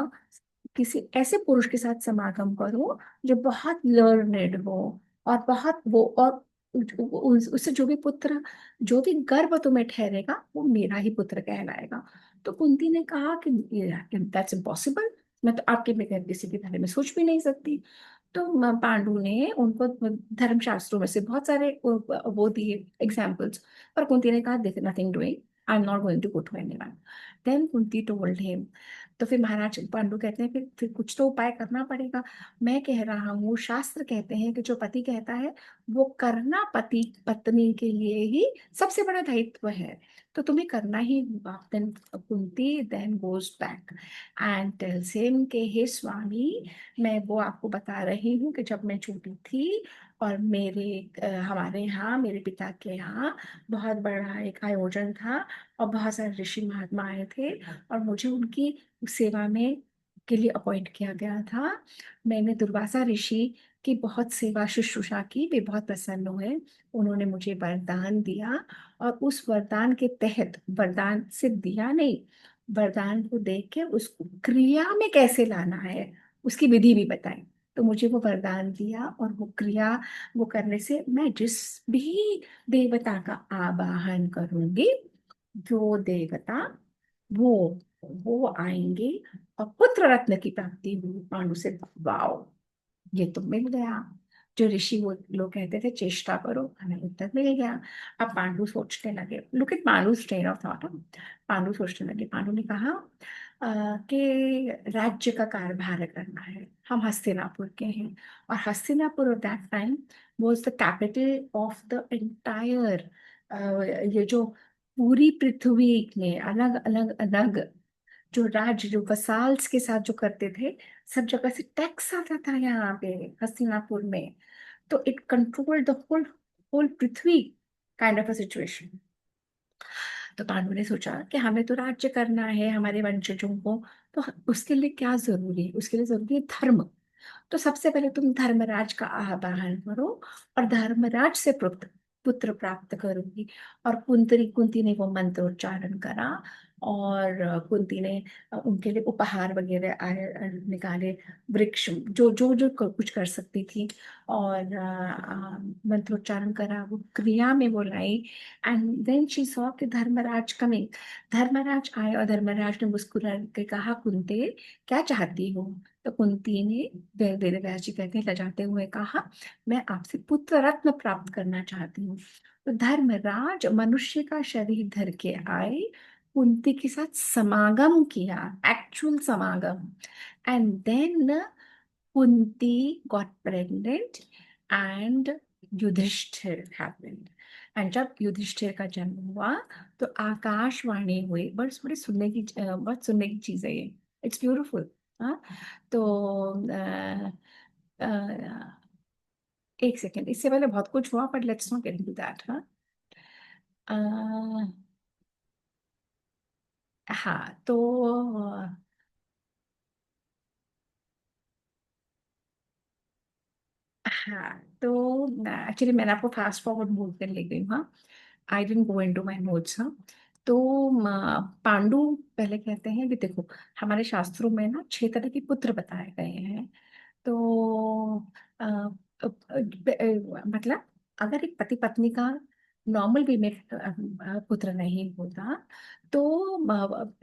Speaker 1: किसी ऐसे पुरुष के साथ समागम करो जो बहुत लर्नेड हो और बहुत वो, और उससे जो भी पुत्र, जो भी गर्भ तुम्हें ठहरेगा वो मेरा ही पुत्र कहलाएगा। तो कुंती ने कहा कि दैट्स इम्पॉसिबल, मैं तो आपके बगैर किसी के बारे में सोच भी नहीं सकती। तो पांडु ने उनको धर्मशास्त्रों में से बहुत सारे वो दिए एग्जाम्पल्स, पर कुंती ने कहा, देख, nothing doing, I am not going to go to anyone. Then Kunti told him. तो फिर महाराज पांडु कहते हैं, फिर कुछ तो उपाय करना पड़ेगा। मैं कह रहा हूँ, शास्त्र कहते हैं कि जो पति कहता है वो करना पति पत्नी के लिए ही सबसे बड़ा दायित्व है, तो तुम्हें करना ही होगा। Then Kunti then goes back and tells him के, हे स्वामी, मैं वो आपको बता रही हूँ कि जब मैं छोटी थी और हमारे यहाँ, मेरे पिता के यहाँ बहुत बड़ा एक आयोजन था और बहुत सारे ऋषि महात्मा आए थे और मुझे उनकी सेवा में के लिए अपॉइंट किया गया था। मैंने दुर्वासा ऋषि की बहुत सेवा शुश्रूषा की, वे बहुत प्रसन्न हुए, उन्होंने मुझे वरदान दिया। और उस वरदान के तहत, वरदान सिर्फ दिया नहीं, वरदान को देख के उसको क्रिया में कैसे लाना है उसकी विधि भी बताई। तो मुझे वो वरदान दिया और वो क्रिया, वो करने से मैं जिस भी देवता का आवाहन करूंगी, जो देवता वो वो आएंगे और पुत्र रत्न की प्राप्ति हुई। पांडु से, वाओ, ये तो मिल गया। जो ऋषि वो लोग कहते थे चेष्टा करो, हमें उत्तर मिल गया। अब पांडु सोचने लगे, look at Pandu train of thought. Pandu सोचने लगे, पांडु ने कहा कि राज्य का कार्यभार करना है। हम हस्तिनापुर के हैं और Hastinapur of that time was the capital of the entire, ये जो पूरी पृथ्वी में अलग अलग अलग जो राज्य, जो वसाल्स के साथ जो करते थे, सब जगह से टैक्स आता था यहाँ पे हस्तिनापुर में। तो it controlled the whole whole पृथ्वी, काइंड ऑफ अ सिचुएशन। तो पांडु ने सोचा कि हमें तो राज्य करना है हमारे वंशजों को, तो उसके लिए क्या जरूरी है? उसके लिए जरूरी है धर्म। तो सबसे पहले तुम धर्मराज का आवाहन करो और धर्मराज से पुत्र पुत्र प्राप्त करूंगी। और कुंती कुंती ने वो मंत्र उच्चारण करा, और कुंती ने उनके लिए उपहार वगैरह निकाले, वृक्ष जो जो जो कुछ कर सकती थी, और मंत्रोच्चारण करा, वो क्रिया में वो लाई। एंड देन शी सॉ कि धर्मराज कमिंग। धर्मराज आए और धर्मराज ने मुस्कुरा के कहा, कुंती क्या चाहती हो? तो कुंती ने वेदव्यास जी कहते हैं लजाते हुए कहा, मैं आपसे पुत्र रत्न प्राप्त करना चाहती हूँ। तो धर्मराज मनुष्य का शरीर धर के आए, कुंती के साथ समागम किया, एक्चुअल समागम। And then Kunti got pregnant, and Yudhishthira happened. And जब युधिष्ठिर का जन्म हुआ तो आकाशवाणी हुई। बस बड़ी सुनने की बहुत सुनने की चीज है ये। It's beautiful. हाँ। तो एक सेकेंड, इससे पहले बहुत कुछ हुआ, but let's not get into that. हाँ। हाँ तो हाँ तो एक्चुअली मैंने आपको फास्ट फॉरवर्ड बोल कर ले गई हूँ। हाँ, I didn't go into my notes. हाँ। तो पांडु पहले कहते हैं कि देखो, हमारे शास्त्रों में ना 6 तरह के पुत्र बताए गए हैं। तो मतलब अगर एक पति पत्नी का नॉर्मल वे में पुत्र नहीं होता, तो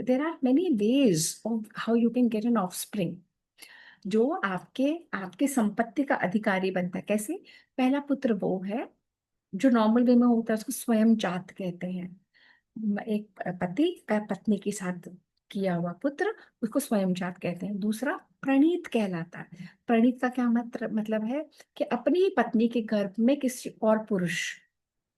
Speaker 1: there are many ways of how you can get an offspring जो आपके आपके संपत्ति का अधिकारी बनता है। कैसे? पहला पुत्र वो है जो नॉर्मल वे में होता है, उसको स्वयं जात कहते हैं। एक पति का पत्नी के साथ किया हुआ पुत्र, उसको स्वयं जात कहते हैं। दूसरा प्रणीत कहलाता है। प्रणीत का क्या मतलब है कि अपनी ही पत्नी के गर्भ में किसी और पुरुष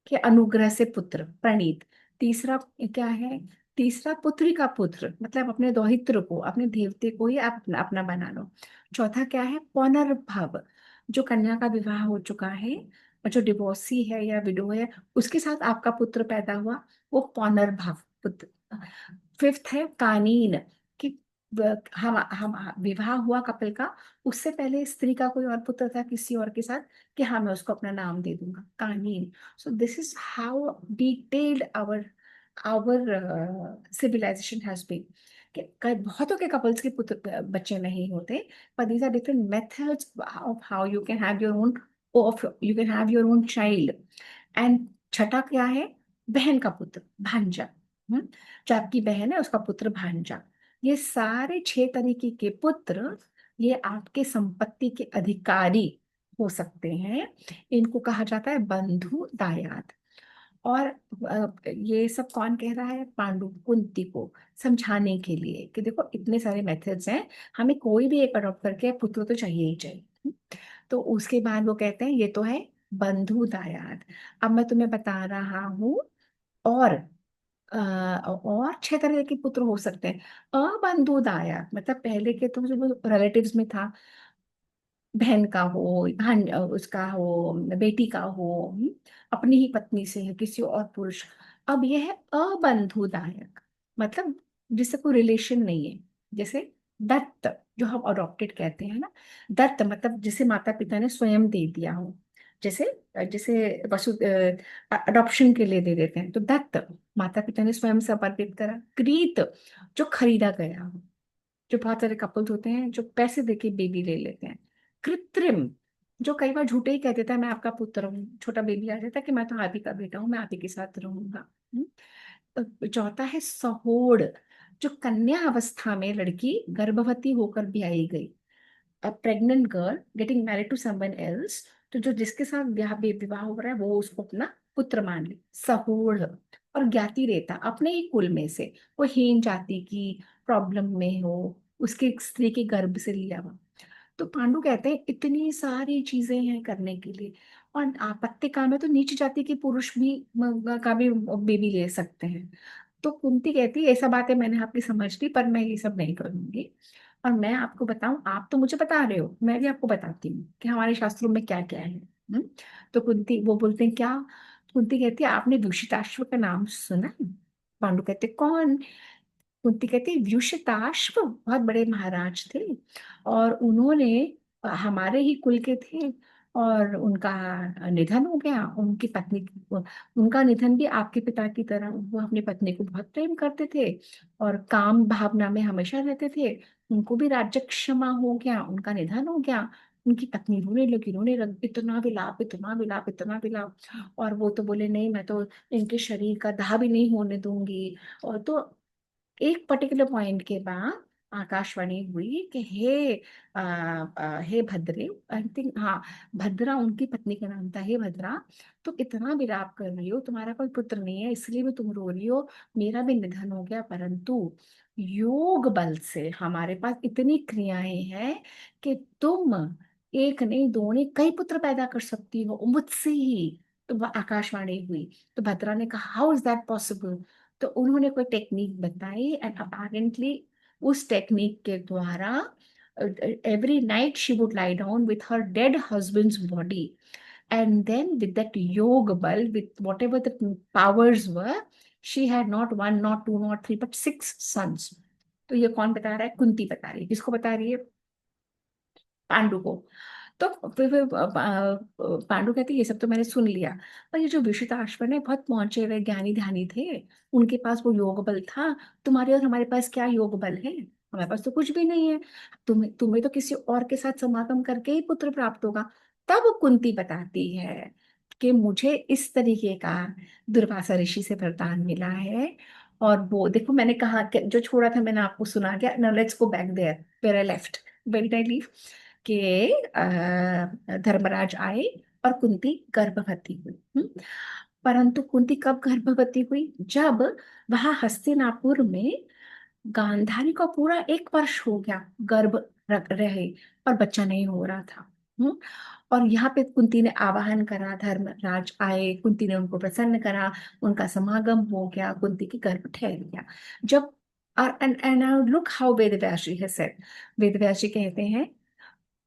Speaker 1: के अनुग्रह से पुत्र, प्रणीत। तीसरा क्या है? तीसरा पुत्री का पुत्र, मतलब अपने दौहित्र को, अपने देवते को ही आप अपना बना लो। चौथा क्या है? पुनर्भव, जो कन्या का विवाह हो चुका है और जो डिवोर्सी है या विडो है, उसके साथ आपका पुत्र पैदा हुआ, वो पुनर्भव पुत्र। फिफ्थ है कानीन, कि हम विवाह हुआ कपिल का, उससे पहले स्त्री का कोई और पुत्र था किसी और के साथ, कि हाँ मैं उसको अपना नाम दे दूंगा, Kanin. So this is how detailed our civilisation has been. कि बहुतों के कपल्स के पुत्र बच्चे नहीं होते, पर these are different methods of how you can have your own, of you can have your own child. And छठा क्या है? बहन का पुत्र, भांजा। जो आपकी बहन है उसका पुत्र भांजा। ये सारे 6 तरीके के पुत्र, ये आपके संपत्ति के अधिकारी हो सकते हैं। इनको कहा जाता है बंधु दायाद। और ये सब कौन कह रहा है? पांडु कुंती को समझाने के लिए कि देखो इतने सारे मेथड्स हैं, हमें कोई भी एक अडॉप्ट करके पुत्र तो चाहिए ही चाहिए। तो उसके बाद वो कहते हैं ये तो है बंधु दायाद। अब मैं तुम्हें बता रहा हूँ, और और 6 तरह के पुत्र हो सकते हैं। अबंधु दायाद मतलब पहले के तो जो रिलेटिव्स में था, बहन का हो, उसका हो, बेटी का हो, अपनी ही पत्नी से है, किसी और पुरुष। अब यह है अबंधुदायक, मतलब जिससे कोई रिलेशन नहीं है। जैसे दत्त, जो हम अडॉप्टेड कहते हैं ना, दत्त मतलब जिसे माता पिता ने स्वयं दे दिया हो। जैसे जैसे वसु अडॉप्शन के लिए दे देते हैं, तो दत्त माता पिता ने स्वयं समर्पित करा। क्रीत, जो खरीदा गया हो। जो बहुत सारे कपल्स होते हैं जो पैसे देके बेबी ले लेते हैं। कृत्रिम, जो कई बार झूठे ही कह देता है मैं आपका पुत्र हूँ, छोटा बेबी आ जाता है कि मैं तो आप ही का बेटा हूँ, मैं आप ही के साथ रहूंगा। चौथा है सहोड़, जो कन्या अवस्था में लड़की गर्भवती होकर भी आई गई, a pregnant girl getting married to someone else, तो जो जिसके साथ विवाह हो रहा है वो उसको अपना पुत्र मान ले, सहोड़। और ज्ञाति रेता, अपने ही कुल में से, वो हीन जाति की प्रॉब्लम में हो, उसके स्त्री के गर्भ से लिया हुआ। तो पांडु कहते हैं इतनी सारी चीजें हैं करने के लिए। और आपत्ति काल में तो नीच जाति के पुरुष भी का भी बेबी ले सकते हैं। तो कुंती कहती है ऐसा बात है, मैंने आपकी समझ ली, पर मैं ये सब नहीं करूंगी। और मैं आपको बताऊं, आप तो मुझे बता रहे हो, मैं भी आपको बताती हूँ कि हमारे शास्त्रों में क्या क्या है। तो कुंती वो बोलते हैं क्या? कुंती कहती है आपने दूषिताश्व का नाम सुना है? पांडु कहते कौन? कुंती कहती व्युषिताश्व बहुत बड़े महाराज थे, और उन्होंने हमारे ही कुल के थे, और उनका निधन हो गया। उनकी पत्नी, उनका निधन भी आपके पिता की तरह, वो अपनी पत्नी को बहुत प्रेम करते थे और काम भावना में हमेशा रहते थे। उनको भी राज्य क्षमा हो गया, उनका निधन हो गया। उनकी पत्नी रोने लगी, इतना विलाप, इतना विलाप, इतना विलाप। और वो तो बोले नहीं, मैं तो इनके शरीर का दाह भी नहीं होने दूंगी। और तो एक पर्टिकुलर पॉइंट के बाद आकाशवाणी हुई कि हे भद्रे, आई थिंक, हाँ, भद्रा उनकी पत्नी का नाम था। हे भद्रा, तुम इतना विलाप कर रही हो, तुम्हारा कोई पुत्र नहीं है इसलिए भी तुम रो रही हो। मेरा भी निधन हो गया, परंतु योग बल से हमारे पास इतनी क्रियाएं हैं कि तुम एक नहीं, दो नहीं, कई पुत्र पैदा कर सकती हो मुझसे ही। तो वह आकाशवाणी हुई। तो भद्रा ने कहा, हाउ इज दैट पॉसिबल? तो उन्होंने कोई टेक्निक बताई, एंड अपेरेंटली उस टेक्निक के द्वारा every night she would lie down with her dead husband's body, and then with that yoga ball, with whatever the powers were, she had not one, not two, not three, but 6 sons. तो ये कौन बता रहा है? कुंती बता रही है। किसको बता रही है? पांडु को। तो फिर पांडु कहते ये सब तो मैंने सुन लिया, पर ये जो विश्वामित्र है बहुत पहुंचे हुए ज्ञानी ध्यानी थे, उनके पास वो योग बल था। तुम्हारे और हमारे पास क्या योग बल है? हमारे पास तो कुछ भी नहीं है। तुम्हें तुम्हें तो किसी और के साथ समागम करके ही पुत्र प्राप्त होगा। तब कुंती बताती है कि मुझे इस तरीके का दुर्वासा ऋषि से वरदान मिला है। और वो देखो, मैंने कहा कि जो छोड़ा था मैंने आपको सुना गया। Now let's go back there where I left. Where did I leave? कि धर्मराज आए और कुंती गर्भवती हुई। परंतु कुंती कब गर्भवती हुई? जब वहां हस्तिनापुर में गांधारी को पूरा 1 वर्ष हो गया गर्भ रख रहे और बच्चा नहीं हो रहा था। और यहाँ पे कुंती ने आवाहन करा, धर्मराज आए, कुंती ने उनको प्रसन्न करा, उनका समागम हो गया, कुंती की गर्भ ठहर गया। जब and look how Ved Vyas जी है सेड। वेद व्यास जी कहते हैं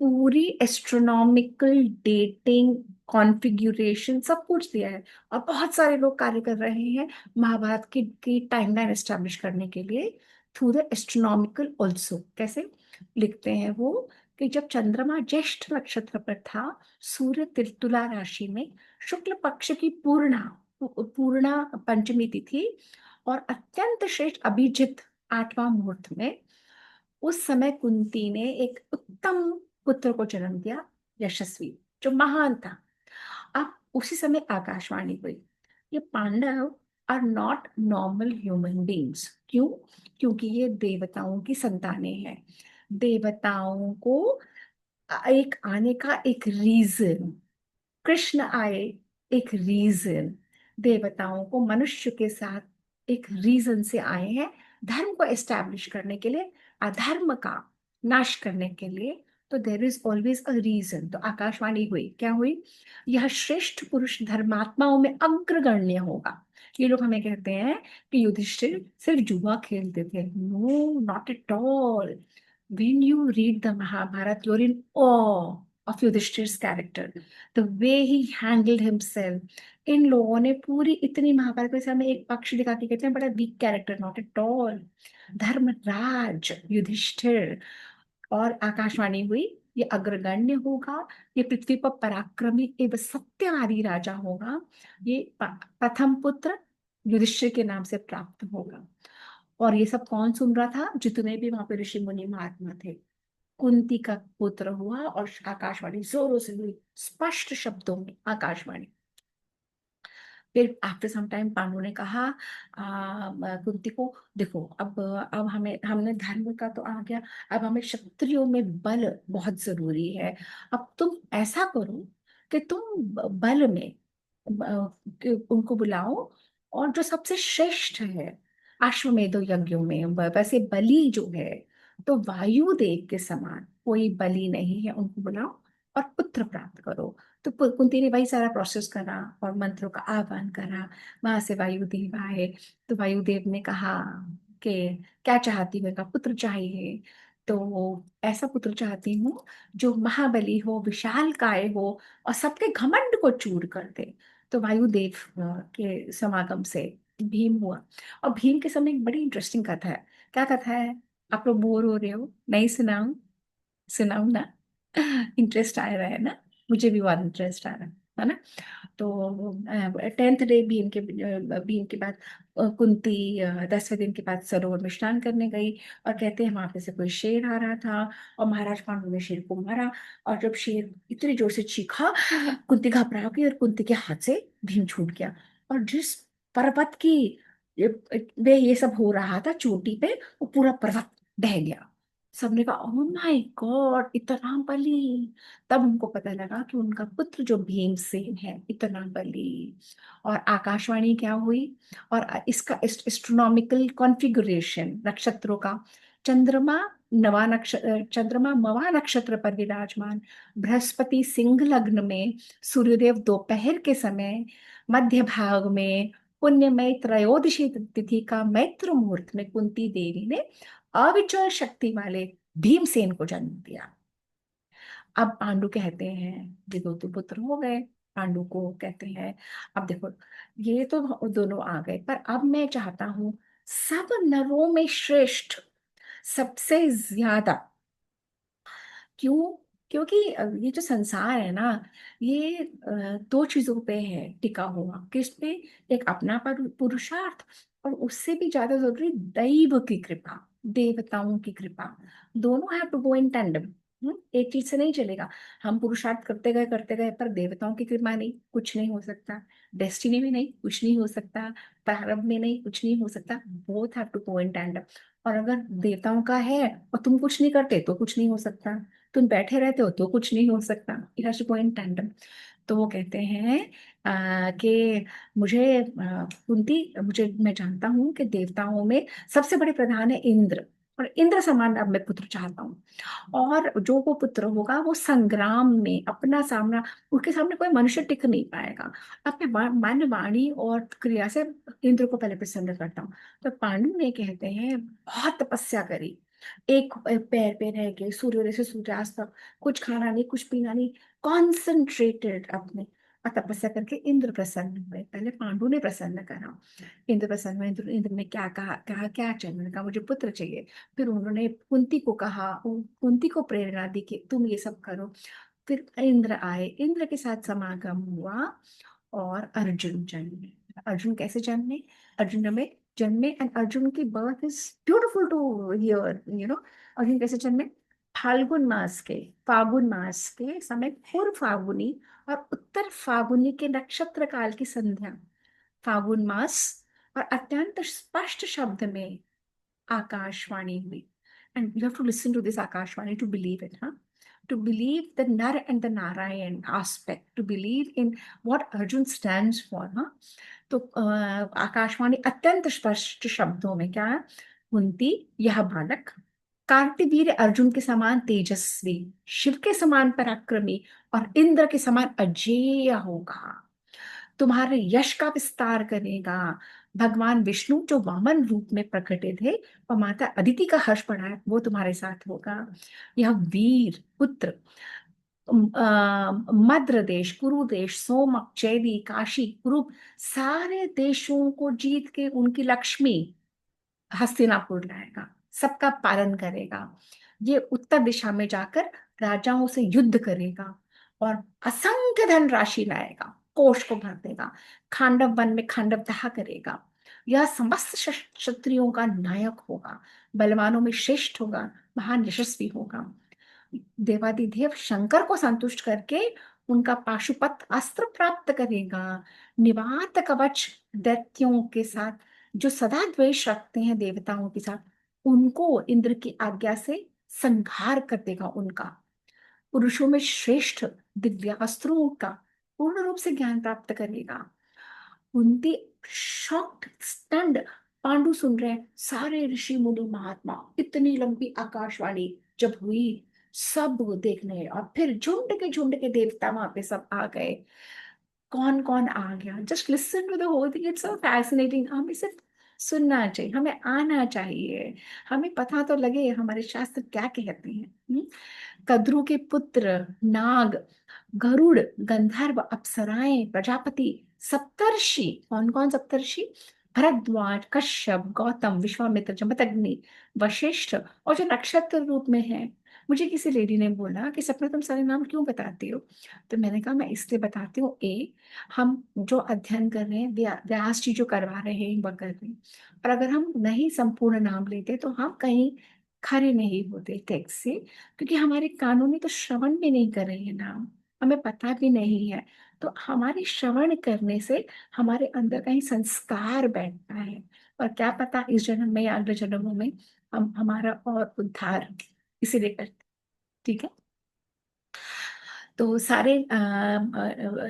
Speaker 1: पूरी एस्ट्रोनॉमिकल डेटिंग कॉन्फ़िगरेशन सब कुछ दिया है। और बहुत सारे लोग कार्य कर रहे हैं महाभारत की टाइमलाइन एस्टेब्लिश करने के लिए थ्रू द एस्ट्रोनॉमिकल ऑल्सो। कैसे लिखते हैं वो? कि जब चंद्रमा ज्येष्ठ नक्षत्र पर था, सूर्य तुला राशि में, शुक्ल पक्ष की पूर्णा पंचमी तिथि और अत्यंत श्रेष्ठ अभिजित 8वां मुहूर्त में, उस समय कुंती ने एक उत्तम पुत्र को जन्म दिया, यशस्वी, जो महान था। अब उसी समय आकाशवाणी हुई। ये Pandava are not normal human beings. क्यों? क्योंकि ये देवताओं की संतानें हैं। देवताओं को एक आने का एक रीजन, कृष्ण आए, एक रीजन। देवताओं को मनुष्य के साथ एक रीजन से आए हैं, धर्म को एस्टैब्लिश करने के लिए, अधर्म का नाश करने के लिए। तो there is always a reason. तो आकाशवाणी हुई, क्या हुई? यह श्रेष्ठ पुरुष धर्मात्माओं में अग्रगण्य होगा। ये लोग हमें कहते हैं कि युधिष्ठिर सिर्फ जुआ खेलते थे। No, not at all. when you read the Mahabharata, you're in awe of Yudhishthir's character, the way he handled himself. इन लोगों ने पूरी इतनी महाभारत में से हमें एक पक्ष दिखा के कहते हैं बड़ा weak character, not at all. Dharmaraj Yudhishthira. और आकाशवाणी हुई, ये अग्रगण्य होगा, ये पृथ्वी पर पराक्रमी एवं सत्यवादी राजा होगा, ये प्रथम पुत्र युधिष्ठिर के नाम से प्राप्त होगा। और ये सब कौन सुन रहा था? जितने भी वहां पे ऋषि मुनि महात्मा थे। कुंती का पुत्र हुआ और आकाशवाणी जोरों से हुई, स्पष्ट शब्दों में आकाशवाणी। फिर आफ्टर सम टाइम पांडु ने कहा कुंती को, देखो अब हमें, हमने धर्म का तो आ गया, अब हमें क्षत्रियों में बल बहुत जरूरी है। अब तुम ऐसा करो कि तुम बल में कि उनको बुलाओ, और जो सबसे श्रेष्ठ है अश्वमेध यज्ञों में, वैसे बलि जो है, तो वायुदेव के समान कोई बलि नहीं है, उनको बुलाओ और पुत्र प्राप्त करो। तो कुंती ने वही सारा प्रोसेस करा और मंत्रों का आह्वान करा। वहां से वायुदेव आए। तो वायुदेव ने कहा कि क्या चाहती हो? कहा पुत्र चाहिए। तो ऐसा पुत्र चाहती हूँ जो महाबली हो, विशाल काय हो और सबके घमंड को चूर कर दे। तो वायुदेव के समागम से भीम हुआ। और भीम के समय एक बड़ी इंटरेस्टिंग कथा है। क्या कथा है? आप लोग बोर हो रहे हो? नहीं सुनाऊं? सुनाऊं ना? इंटरेस्ट आ रहा है ना? मुझे भी बहुत इंटरेस्ट आ रहा है ना। तो 10th डे बीन के बाद कुंती 10वें दिन के बाद सरोवर में स्नान करने गई। और कहते हैं वहां पे से कोई शेर आ रहा था और महाराज पांडु ने शेर को मारा। और जब शेर इतनी जोर से चीखा, कुंती घबरा गई और कुंती के हाथ से भीम छूट गया। और जिस पर्वत की वे ये सब हो रहा था चोटी पे, वो पूरा पर्वत ढह गया। सबने कहा ओह माय गॉड, इतना बली। तब उनको पता लगा कि उनका पुत्र जो भीमसेन है इतना बली। और आकाशवाणी क्या हुई, और इसका एस्ट्रोनॉमिकल कॉन्फ़िगरेशन नक्षत्रों का, चंद्रमा चंद्रमा मवा नक्षत्र पर विराजमान, बृहस्पति सिंह लग्न में, सूर्यदेव दोपहर के समय मध्य भाग में, पुण्यमय त्रयोदशी तिथि का मैत्र मुहूर्त में कुंती देवी ने अविचल शक्ति वाले भीमसेन को जन्म दिया। अब पांडु कहते हैं ये दो तो पुत्र हो गए। पांडु को कहते हैं अब देखो, ये तो दोनों आ गए, पर अब मैं चाहता हूं सब नरों में श्रेष्ठ, सबसे ज्यादा। क्यों? क्योंकि ये जो संसार है ना, ये दो चीजों पे है टिका हुआ। किस पे? एक अपना पुरुषार्थ, और उससे भी ज्यादा जरूरी दैव की कृपा, देवताओं की कृपा। दोनों have to go in tandem. एक चीज से नहीं चलेगा। हम पुरुषार्थ करते गए पर देवताओं की कृपा नहीं, कुछ नहीं हो सकता। डेस्टिनी में नहीं, कुछ नहीं हो सकता। प्रारब्ध में नहीं, कुछ नहीं हो सकता। Both have to go in tandem. और अगर देवताओं का है और तुम कुछ नहीं करते तो कुछ नहीं हो सकता। तुम बैठे रहते हो तो कुछ नहीं हो सकता। It has to go in tandem. तो वो कहते हैं कि कुंती, मैं जानता हूँ कि देवताओं में सबसे बड़े प्रधान है इंद्र, और इंद्र समान अब मैं पुत्र चाहता हूँ। और जो वो पुत्र होगा वो संग्राम में अपना सामना, उसके सामने कोई मनुष्य टिक नहीं पाएगा। अपने मन, वाणी और क्रिया से इंद्र को पहले प्रसन्न करता हूँ। तो पांडु ने कहते हैं बहुत तपस्या करी, एक पैर पे रह के सूर्योदय से सूर्यास्त तक कुछ खाना नहीं, कुछ पीना नहीं, कॉन्सेंट्रेटेड अपने, और तपस्या करके इंद्र प्रसन्न हुए। पहले पांडु ने प्रसन्न करा, इंद्र प्रसन्न हुए। इंद्र ने क्या कहा, क्या चाहिए? उन्होंने कहा मुझे पुत्र चाहिए। फिर उन्होंने कुंती को कहा, कुंती को प्रेरणा दी कि तुम ये सब करो। फिर इंद्र आए, इंद्र के साथ समागम हुआ और अर्जुन जन्मे। अर्जुन कैसे जन्मे? अर्जुन में जन्मे, एंड अर्जुन की birth is beautiful to hear, Arjuna कैसे जन्मे? फागुन मास के समय पूर्व फागुनी और उत्तर फागुनी के नक्षत्र काल की संध्या, फागुन मास, और अत्यंत स्पष्ट शब्द में आकाशवाणी हुई। And you have to listen to this आकाशवाणी टू बिलीव इट, हाँ, to believe the Nar and the Narayan aspect, to believe in what Arjun stands for, हाँ। तो आकाशवाणी अत्यंत स्पष्ट शब्दों में क्या है? कुंती, यह बालक कार्तवीर्य अर्जुन के समान तेजस्वी, शिव के समान पराक्रमी और इंद्र के समान अजेय होगा, तुम्हारे यश का विस्तार करेगा। भगवान विष्णु जो वामन रूप में प्रकटे थे और माता अदिति का हर्ष बढ़ाए, वो तुम्हारे साथ होगा। यह वीर पुत्र मद्र देश, कुरु देश, सोमक, चैदी, काशी, कुरुप, सारे देशों को जीत के उनकी लक्ष्मी हस्तिनापुर लाएगा, सबका पालन करेगा। ये उत्तर दिशा में जाकर राजाओं से युद्ध करेगा और असंख्य धन राशि लाएगा, कोष को भर देगा, खांडव वन में खांडव दाह करेगा। यह समस्त क्षत्रियों का नायक होगा, बलवानों में श्रेष्ठ होगा, महान यशस्वी होगा। देवादिदेव शंकर को संतुष्ट करके उनका पाशुपत अस्त्र प्राप्त करेगा। निवात कवच दैत्यों के साथ जो सदा द्वेष रखते हैं देवताओं के साथ, उनको इंद्र की आज्ञा से संहार कर देगा उनका। पुरुषों में श्रेष्ठ दिव्यास्त्रों का पूर्ण रूप से ज्ञान प्राप्त करेगा। Kunti shocked, stunned. पांडु सुन रहे हैं, सारे ऋषि मुनि महात्मा। इतनी लंबी आकाशवाणी जब हुई, सब देखने, और फिर झुंड के देवता वहां पे सब आ गए। कौन कौन आ गया? Just listen to the whole thing, it's so fascinating. हमें सिर्फ सुनना चाहिए, हमें आना चाहिए, हमें पता तो लगे हमारे शास्त्र क्या कहते हैं। कद्रु के पुत्र नाग, गरुड़, गंधर्व, अप्सराएं, प्रजापति, सप्तर्षि। कौन कौन सप्तर्षि? भरद्वाज, कश्यप, गौतम, विश्वामित्र, जमदग्नि, वशिष्ठ, और जो नक्षत्र रूप में है। मुझे किसी लेडी ने बोला कि सपना तुम सारे नाम क्यों बताती हो? तो मैंने कहा मैं इसलिए बताती हूँ, हम जो अध्ययन कर रहे हैं, व्यास जी जो करवा रहे हैं वह कर रहे हैं, और अगर हम नहीं संपूर्ण नाम लेते तो हम कहीं खरे नहीं होते टेक्स्ट से, क्योंकि हमारे कानूनी तो श्रवण भी नहीं कर रहे हैं नाम, हमें पता भी नहीं है। तो हमारे श्रवण करने से हमारे अंदर कहीं संस्कार बैठता है, और क्या पता इस जन्म में या अगले जन्मों में हम हमारा और उद्धार इसीलिए करते। ठीक है। तो सारे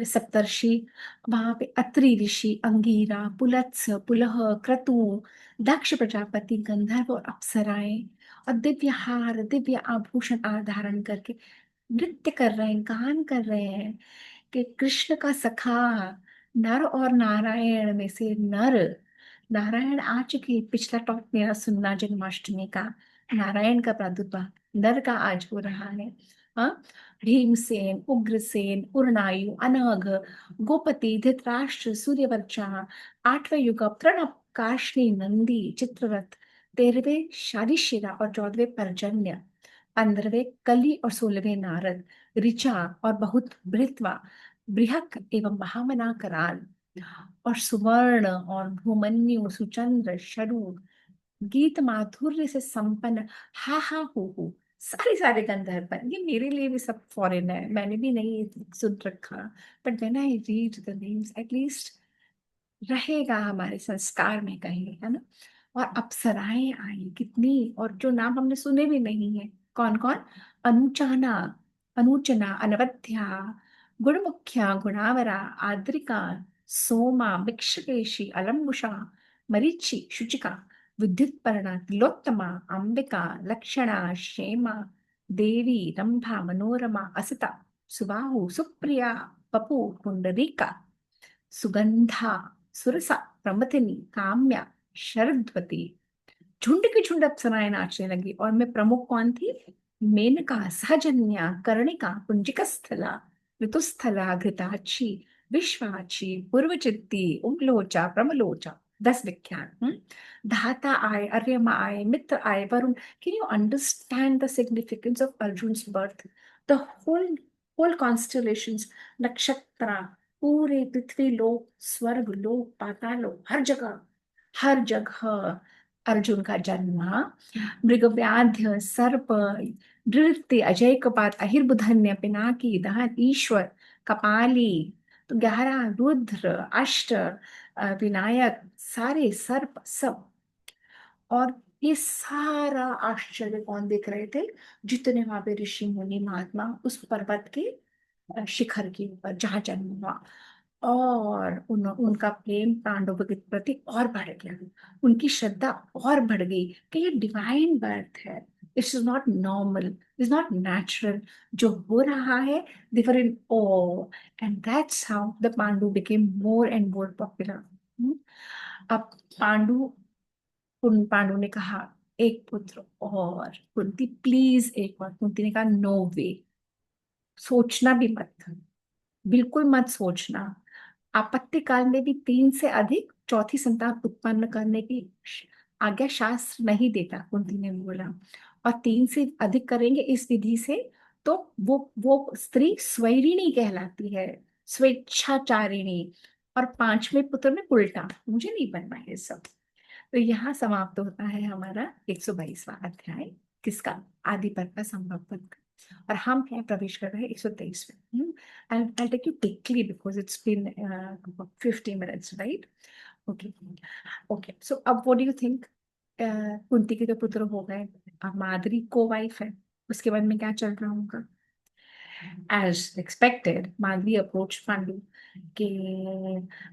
Speaker 1: सप्तर्षि, वहां पे अत्रि ऋषि, अंगीरा, पुलत्स, पुलह, क्रतु, दक्ष प्रजापति, गंधर्व और अप्सराएं, और दिव्य हार, दिव्य आभूषण धारण करके नृत्य कर रहे हैं, गान कर रहे हैं कि कृष्ण का सखा, नर और नारायण में से नर, नारायण आ चुके। पिछला टॉप मेरा सुनना जन्माष्टमी का, नारायण का प्रादुर्भाव नर का आज हो रहा है। हाँ, भीमसेन, उग्रसेन, उरनायु, अनघ, गोपति, धृतराष्ट्र, सूर्यवर्चा, आठवें युग, प्रणव, काशनी, नंदी, चित्ररथ, 13वें शालिशिरा और 14वें पर्जन्य, 15वें कली और 16वें नारद, ऋचा और बहुत बृहत्वा, बृहक एवं महामना कराल, और सुवर्ण और भूमन्यु, सुचंद्र, शरु, गीत माधुर्य से संपन्न, हा हा हो, सारे सारे गंधर्व। ये मेरे लिए भी सब फॉरेन है, मैंने भी नहीं सुन रखा, but when I read the names at least रहेगा हमारे संस्कार में कहीं, है ना। और अप्सराएं आई कितनी, और जो नाम हमने सुने भी नहीं है। कौन कौन? अनुचाना, अनुचना, अनवध्या, गुणमुख्या, गुणावरा, आद्रिका, सोमा, भिक्षकेशी, अलम्बुषा, मरीचि, शुचिका, विद्युत्पर्णा, तिलोत्तमा, अंबिका, लक्षणा, क्षेमा, देवी, रंभा, मनोरमा, असता, सुबाहु, सुप्रिया, पपु, पुंडरीका, सुगंधा, सुरसा, प्रमथिनी, काम्या, शरद्वती, झुंड की झुंड अप्सराएं नाचने लगी। और मैं प्रमुख कौन थी? मेनका, सहजन्या, कर्णिका, कुंजिकस्थला, ऋतुस्थला, घृताक्षी, विश्वाची, पूर्वचित्ती, उमलोचा, प्रमलोचा, 10 विख्यात। धाता आए, अर्यमा आए, मित्र आए, Varuna. Can you understand the significance of Arjun's birth? The whole whole constellations, nakshatra, पूरे पृथ्वी लोक, स्वर्ग लोक, पाताल लोक, हर जगह अर्जुन का जन्म। मृगव्याध्य, सर्प, नृत्य, अजय कपात, अहिर्बुधन्य, पिनाकी, दहन, ईश्वर, कपाली, तो 11 रुद्र, अष्ट, विनायक, सारे सर्प सब। और ये सारा आश्चर्य कौन देख रहे थे? जितने वहां पे ऋषि मुनि महात्मा उस पर्वत के शिखर के ऊपर जहाँ जन्म हुआ। और उनका प्रेम पांडवों के प्रति और बढ़ गया, उनकी श्रद्धा और बढ़ गई कि ये डिवाइन बर्थ है, it's is not normal, is not natural जो हो रहा है। They were in awe, and that's how the Pandu became more and more popular. अब पांडु, उन पांडु ने कहा एक पुत्र और, कुंती प्लीज एक बार। कुंती ने कहा नो वे, सोचना भी मत, बिल्कुल मत सोचना। आपत्ति काल में भी 3 से अधिक चौथी संतान उत्पन्न करने की आज्ञा शास्त्र नहीं देता, कुंती ने बोला। और 3 से अधिक करेंगे इस विधि से तो वो स्त्री स्वैरिणी कहलाती है, स्वेच्छाचारिणी। और 5वें पुत्र में उल्टा, मुझे नहीं बनना है सब। तो यहाँ समाप्त होता है हमारा 122वां अध्याय, किसका? आदि पर्व का, संभव पर्व का। और हम क्या प्रवेश कर रहे हैं 123 में। I'll take you quickly because it's been 50 minutes, right? Okay. Okay. So अब what do you think? Kunti के तो पुत्र हो गए, अब माद्री को वाइफ है, उसके बाद में क्या चल रहा होगा? As expected Madhavi approach Pandu कि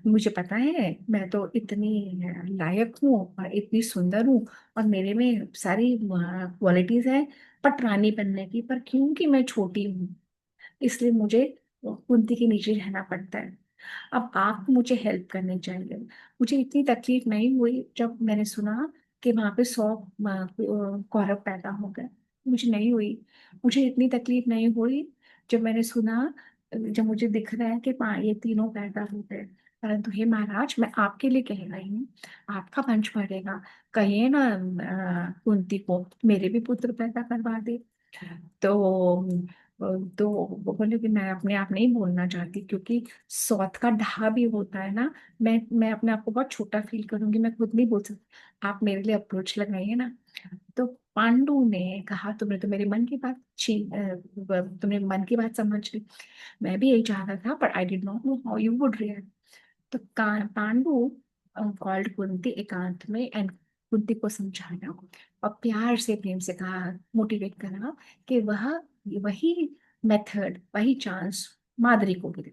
Speaker 1: मुझे पता है मैं तो इतनी लायक हूँ और इतनी सुंदर हूँ, और मेरे में सारी क्वालिटीज हैं पटरानी बनने की, पर क्योंकि मैं छोटी हूँ इसलिए मुझे कुंती के नीचे रहना पड़ता है। अब आप मुझे हेल्प करनी चाहिए। मुझे इतनी तकलीफ नहीं हुई जब मैंने सुना कि वहां पे 100 कौरव पैदा हो गए, मुझे नहीं हुई। मुझे इतनी तकलीफ नहीं हुई जब मैंने सुना, जब मुझे दिख रहा है कि ये तीनों पैदा हो गए। परंतु हे महाराज, मैं आपके लिए कह रही हूँ, आपका वंश बढ़ेगा। कहिए ना कुंती को मेरे भी पुत्र पैदा करवा दे। तो तो वो बोले कि मैं अपने आप नहीं बोलना चाहती, क्योंकि सौत का ढा भी होता है ना। मैं अपने आप को बहुत छोटा फील करूंगी, मैं खुद नहीं बोल सकती, आप मेरे लिए अप्रोच लगाइए ना। तो पांडु ने कहा, तुमने तो मेरे मन की बात छीन तुमने मन की बात समझ ली। मैं भी यही चाह रहा था, but I did not know how you would react. तो पांडु कॉल्ड कुंती एकांत में एंड कुंती को समझाया और प्यार से, प्रेम से कहा, मोटिवेट करा कि वह वही मेथड, वही चांस माद्री को भी दे।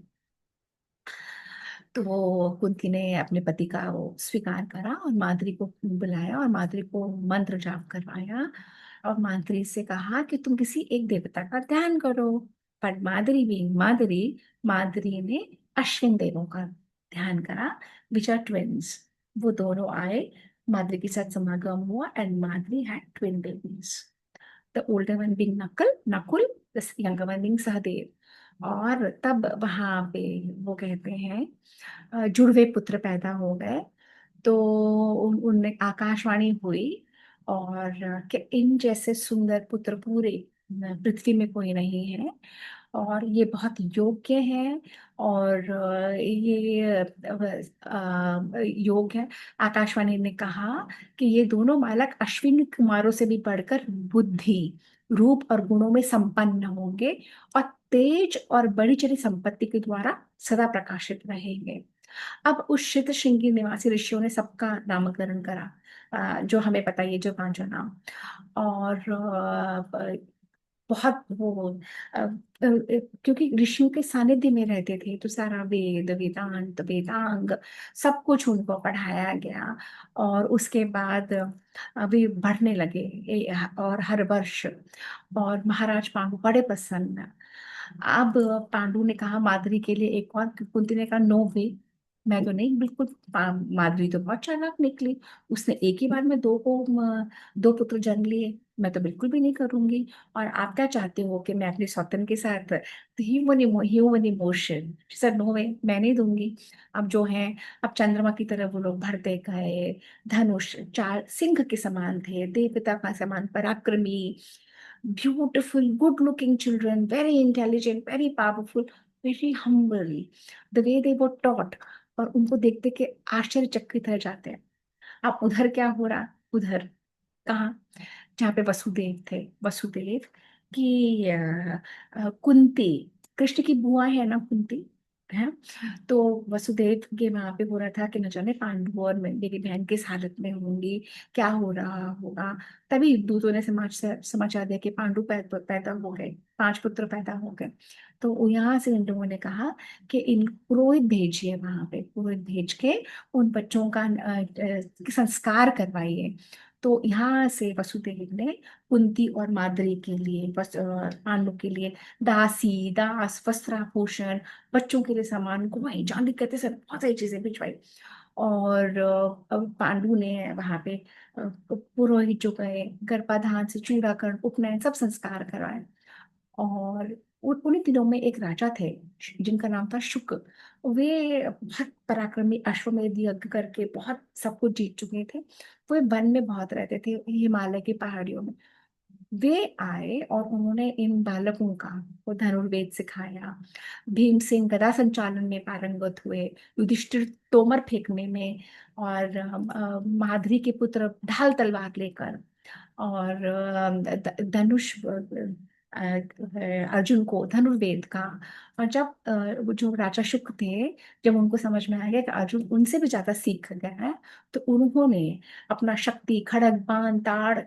Speaker 1: तो वो कुंती ने अपने पति का वो स्वीकार करा और माद्री को बुलाया और माद्री को मंत्र जाप करवाया और माद्री से कहा कि तुम किसी एक देवता का ध्यान करो। पर माद्री भी माद्री माद्री ने अश्विन देवों का ध्यान करा, विच आर ट्विंस। वो दोनों आए, माद्री के साथ समागम हुआ and Madri had twin babies, the older one being Nakul Nakul, the younger one being Sahadev. और तब वहां पे वो कहते हैं जुड़वे पुत्र पैदा हो गए। तो उनने आकाशवाणी हुई और कि इन जैसे सुंदर पुत्र पूरे पृथ्वी में कोई नहीं है और ये बहुत योग्य है। और ये योग्य है। आकाशवाणी ने कहा कि ये दोनों बालक अश्विनी कुमारों से भी बढ़कर बुद्धि, रूप और गुणों में संपन्न होंगे और तेज और बड़ी चली संपत्ति के द्वारा सदा प्रकाशित रहेंगे। अब उस श्वेत श्रृंगी निवासी ऋषियों ने सबका नामकरण करा, जो हमें पता है, ये जो पांचों नाम। और बहुत वो क्योंकि ऋषियों के सानिध्य में रहते थे, तो सारा वेद वेदांत वेदांग सब कुछ उनको पढ़ाया गया। और उसके बाद अभी बढ़ने लगे और हर वर्ष। और महाराज पांडु बड़े प्रसन्न। अब पांडु ने कहा माधुरी के लिए एक और, कुंती ने कहा नो वे, मैं तो नहीं, बिल्कुल। माधुरी तो बहुत चालाक निकली, उसने एक ही बार में दो पुत्र जन्म लिए, मैं तो बिल्कुल भी नहीं करूंगी। और आप क्या चाहते हो कि मैं अपने सौतन के साथ ह्यूमन इमोशन, सर नो वे, मैं नहीं दूंगी। अब जो है, अब चंद्रमा की तरह वो लोग बढ़ते गए। धनुष चार सिंह के समान थे, देवता का समान पराक्रमी, beautiful good looking children, very intelligent, very powerful, very humble, the way they were taught. और उनको देख देख के आश्चर्यचकित रह जाते हैं। अब उधर क्या हो रहा, उधर कहाँ, जहाँ पे वसुदेव थे, वसुदेव की कुंती, कृष्ण की बुआ है ना कुंती, है। तो वसुदेव के वहां पे हो रहा था कि न जाने पांडु और मेरी बहन किस हालत में होंगी, क्या हो रहा होगा। तभी दूतों ने समाचार दिया कि पांडु पैदा हो गए, पांच पुत्र पैदा हो गए। तो यहाँ से इन लोगों ने कहा कि इन पुरोहित भेजिए, वहां पे पुरोहित भेज के उन बच्चों का संस्कार करवाइए। तो यहाँ से वसुदेव ने कुंती और माद्री के लिए, पांडु के लिए दासी दास वस्त्राभूषण, बच्चों के लिए सामान, कुमाई चांदी, कहते सर बहुत सारी चीजें भिजवाई। और अब पांडु ने वहां पे पुरोहित जो गए, गर्भाधान से चूड़ाकरण उपनयन सब संस्कार कराए। और उन्हीं दिनों में एक राजा थे जिनका नाम था शुक। वे बहुत पराक्रमी, अश्वमेध यज्ञ करके बहुत सब कुछ जीत चुके थे। वो वन में बहुत रहते थे, हिमालय की पहाड़ियों में। वे आए और उन्होंने इन बालकों का वो धनुर्वेद सिखाया। भीमसेन गदा संचालन में पारंगत हुए, युधिष्ठिर तोमर फेंकने में, और माधुरी के पुत्र ढाल तलवार लेकर, और धनुष अर्जुन को धनुर्वेद का। और जब वो जो राजा शुक थे, जब उनको समझ में आ गया कि अर्जुन उनसे भी ज्यादा सीख गया है, तो उन्होंने अपना शक्ति, खड़ग बाण ताड़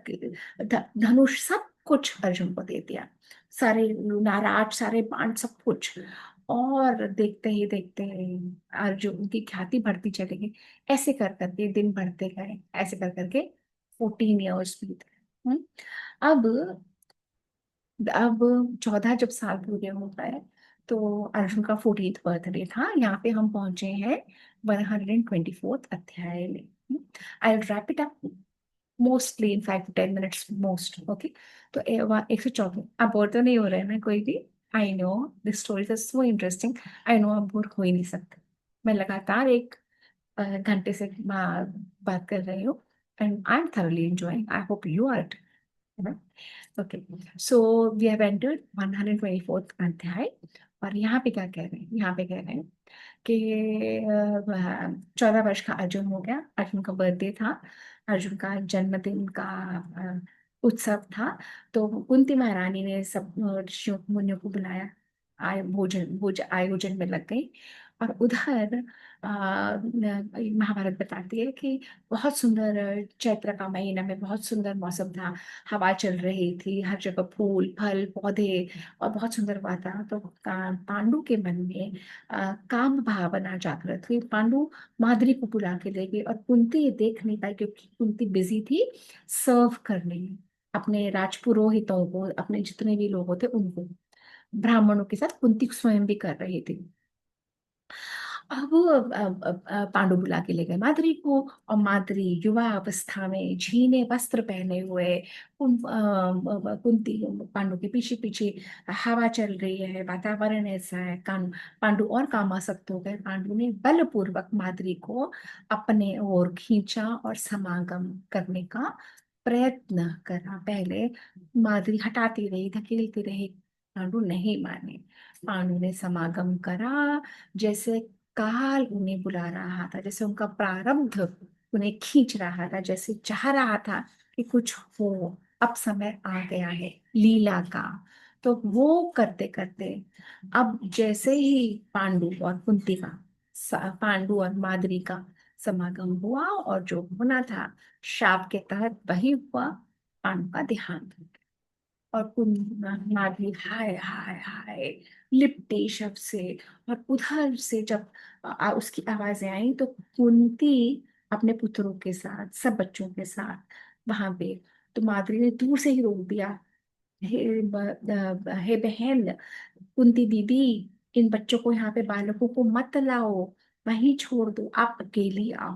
Speaker 1: धनुष सब कुछ अर्जुन को दे दिया, सारे नाराज, सारे बाण, सब कुछ। और देखते ही देखते अर्जुन की ख्याति बढ़ती चली गई। ऐसे कर करके दिन बढ़ते गए, ऐसे कर करके 14 ईयर्स बीत गए। अब 14 जब साल पूरे हो गए, तो अर्जुन का 14th बर्थडे था। यहाँ पे हम पहुंचे हैं 124th अध्याय में। आई wrap it up mostly in 5 to 10 minutes most, okay. तो 124, अब बोर तो नहीं हो रहे हैं ना कोई भी। I know this story is so interesting, I know अब बोर हो ही नहीं सकते। मैं लगातार एक घंटे से बात कर रही हूँ, and I am thoroughly enjoying. I hope you are too. Okay, so we have entered 124th अध्याय। और यहाँ पे क्या कह रहे हैं, यहाँ पे कह रहे हैं कि 14 वर्ष का अर्जुन हो गया, अर्जुन का बर्थडे था, अर्जुन का जन्मदिन का उत्सव था। तो कुंती महारानी ने सब ऋषियों मुनियों को बुलाया, आयोजन में लग गई। और उधर महाभारत बताती है कि बहुत सुंदर चैत्र का महीना में बहुत सुंदर मौसम था, हवा चल रही थी, हर जगह फूल फल पौधे और बहुत सुंदर वातावरण। तो पांडु के मन में काम भावना जागृत हुई। पांडु माद्री को बुला के ले गए, और कुंती ये देख नहीं पाई क्योंकि कुंती बिजी थी सर्व करने में, अपने राजपुरोहितों को, अपने जितने भी लोग होते उनको, ब्राह्मणों के साथ कुंती स्वयं भी कर रही थी। अब वो पांडु बुला के ले गए माद्री को, और माद्री युवा अवस्था में झीने वस्त्र पहने हुए कुंती पांडु के पीछे पीछे, हवा चल रही है, वातावरण ऐसा है, पांडु और कामासक्त हो गए। पांडु ने बलपूर्वक माद्री को अपने ओर खींचा और समागम करने का प्रयत्न करा। पहले माद्री हटाती रही, धकेलती रही, पांडु नहीं माने। पांडु ने समागम करा, जैसे काल उन्हें बुला रहा था, जैसे उनका प्रारब्ध उन्हें खींच रहा था, जैसे चाह रहा था कि कुछ हो, अब समय आ गया है लीला का। तो वो करते करते, अब जैसे ही पांडु और कुंती का, पांडु और माद्री का समागम हुआ, और जो होना था शाप के तहत वही हुआ, पांडु का देहांत हो गया। और माधवी हाय हाय हाय लिपटे शब्द से। और उधर से जब उसकी आवाजें आई, तो कुंती अपने पुत्रों के साथ, सब बच्चों के साथ वहां पे, तो माधवी ने दूर से ही रोक दिया, हे बहन कुंती दीदी, इन बच्चों को यहाँ पे, बालकों को मत लाओ, वहीं छोड़ दो, आप अकेली आओ।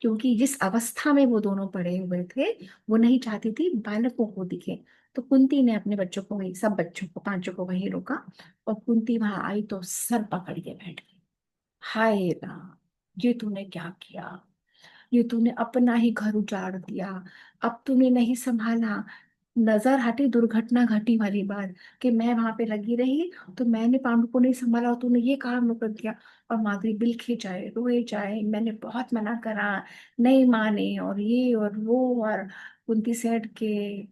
Speaker 1: क्योंकि जिस अवस्था में वो दोनों पड़े हुए थे, वो नहीं चाहती थी बालकों को दिखे। तो कुंती ने अपने बच्चों को वही, सब बच्चों को, पांचों को वहीं रोका। और कुंती वहां आई तो सर पकड़ के बैठ गई, हाय राम, ये तूने क्या किया, ये तूने अपना ही घर उजाड़ दिया, अब तूने नहीं संभाला। नजर हटी दुर्घटना घटी वाली बात, कि मैं वहां पे लगी रही, तो मैंने पांडु को नहीं संभाला और तूने ये काम कर दिया। और माधुरी बिलखे जाए, रोए जाए, मैंने बहुत मना करा, नहीं माने, और ये और वो। और कुंती सेड के,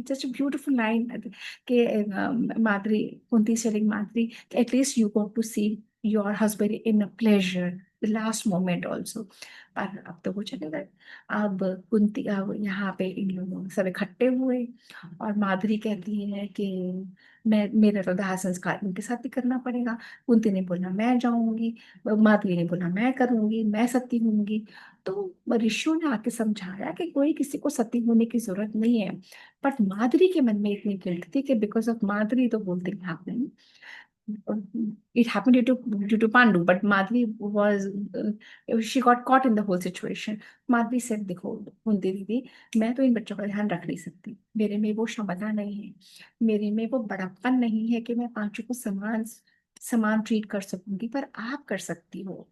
Speaker 1: जस्ट ब्यूटीफुल लाइन के, Madhuri, Kunti saiding Madhuri, at least you got to see your husband in a pleasure the last moment also. पर अब तो वो चले गए। अब कुंती, अब यहाँ पे इन लोगों सब इकट्ठे हुए, और माधुरी कहती है कि मैं, मेरा तो दाह संस्कार इनके साथ ही करना पड़ेगा। कुंती ने बोला मैं जाऊंगी, माधुरी ने बोला मैं करूंगी, मैं सती होंगी। तो ऋषियों ने आके समझाया कि कोई किसी को सती होने की जरूरत नहीं है। बट माधुरी के मन में इतनी गिल्ट थी कि बिकॉज ऑफ माधुरी, तो बोलते हैं it happened due to Pandu, but Madhvi was she got caught in the whole situation. Madhvi said, देखो कुंती दीदी, मैं तो इन बच्चों का ध्यान रख नहीं सकती, मेरे में वो क्षमता नहीं है, मेरे में वो बड़प्पन नहीं है कि मैं पांचों को समान समान ट्रीट कर सकूंगी, पर आप कर सकती हो।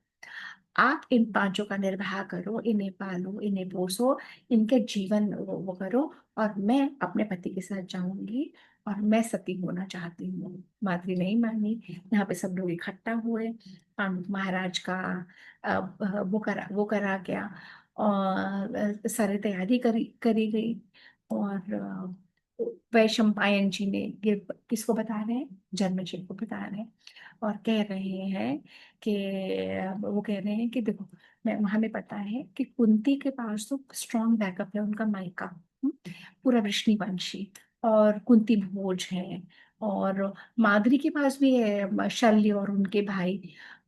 Speaker 1: आप इन पांचों का निर्वाह करो, इन्हें पालो, इन्हें पोसो, इनके जीवन वो करो, और मैं अपने पति के साथ जाऊंगी, और मैं सती होना चाहती हूँ। माधुरी नहीं मानी। यहाँ पे सब लोग इकट्ठा हुए, पांडु महाराज का वो करा गया, और सारी तैयारी करी करी गई। और वैशंपायन जी ने, ये किसको बता रहे हैं, जन्मेजय को बता रहे हैं, और कह रहे हैं कि, वो कह रहे हैं कि देखो, मैं, हमें पता है कि कुंती के पास तो स्ट्रॉन्ग बैकअप है, उनका मायका, पूरा वृष्णिवंशी, और कुंती भोज है, और माद्री के पास भी है शल्य और उनके भाई।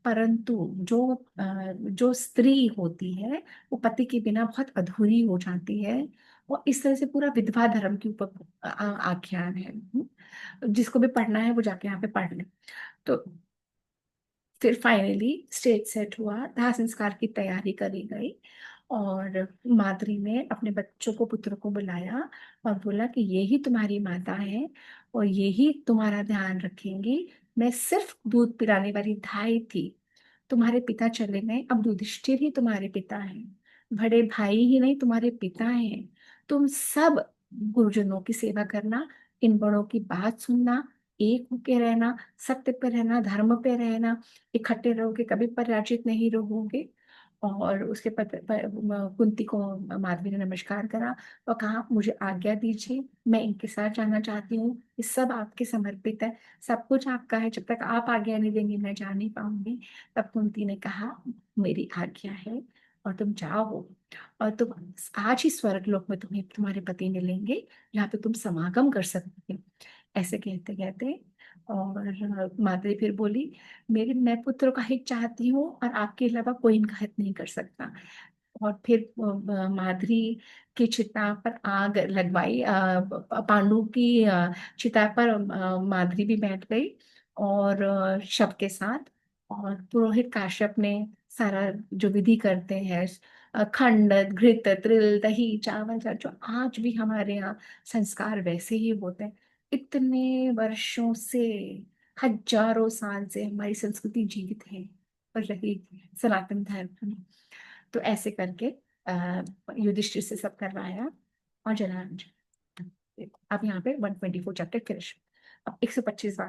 Speaker 1: परंतु जो स्त्री होती है, वो पति के बिना बहुत अधूरी हो जाती है। और इस तरह से पूरा विधवा धर्म के ऊपर आख्यान है। जिसको भी पढ़ना है वो जाके यहाँ पे पढ़ ले। तो फिर फाइनली स्टेज सेट हुआ, दाह संस्कार की तैयारी करी गई, और माद्री ने अपने बच्चों को, पुत्र को बुलाया, और बोला कि ये ही तुम्हारी माता है, और ये ही तुम्हारा ध्यान रखेंगी। मैं सिर्फ दूध पिलाने वाली धाई थी, तुम्हारे पिता चले गए, अब युधिष्ठिर ही तुम्हारे पिता हैं, बड़े भाई ही नहीं तुम्हारे पिता हैं। तुम सब गुरुजनों की सेवा करना, इन बड़ों की बात सुनना, एक होके रहना, सत्य पे रहना, धर्म पे रहना, इकट्ठे रहोगे, कभी पराजित नहीं रहोगे। और उसके कुंती को माधवी ने नमस्कार करा और कहा मुझे आज्ञा दीजिए, मैं इनके साथ जाना चाहती हूँ, ये सब आपके समर्पित है, सब कुछ आपका है, जब तक आप आज्ञा नहीं देंगे मैं जा नहीं पाऊंगी। तब कुंती ने कहा मेरी आज्ञा है और तुम जाओ, और तुम आज ही स्वर्गलोक में तुम्हें तुम्हारे पति मिलेंगे, जहाँ पे तुम समागम कर सकते हो। ऐसे कहते कहते और माद्री फिर बोली मेरे मैं पुत्र का हित चाहती हूँ और आपके अलावा कोई इनका हित नहीं कर सकता। और फिर माद्री की चिता पर आग लगवाई, पांडु की चिता पर माद्री भी बैठ गई और शव के साथ। और पुरोहित काश्यप ने सारा जो विधि करते हैं, खंड घृत त्रिल दही चावल जो आज भी हमारे यहाँ संस्कार वैसे ही होते हैं। इतने वर्षों से, हजारों साल से हमारी संस्कृति जीवित है और रही सनातन धर्म में। तो ऐसे करके युधिष्ठिर से सब करवाया और जलाराम जी। अब यहाँ पे 124 चैप्टर फिनिश। अब 125वां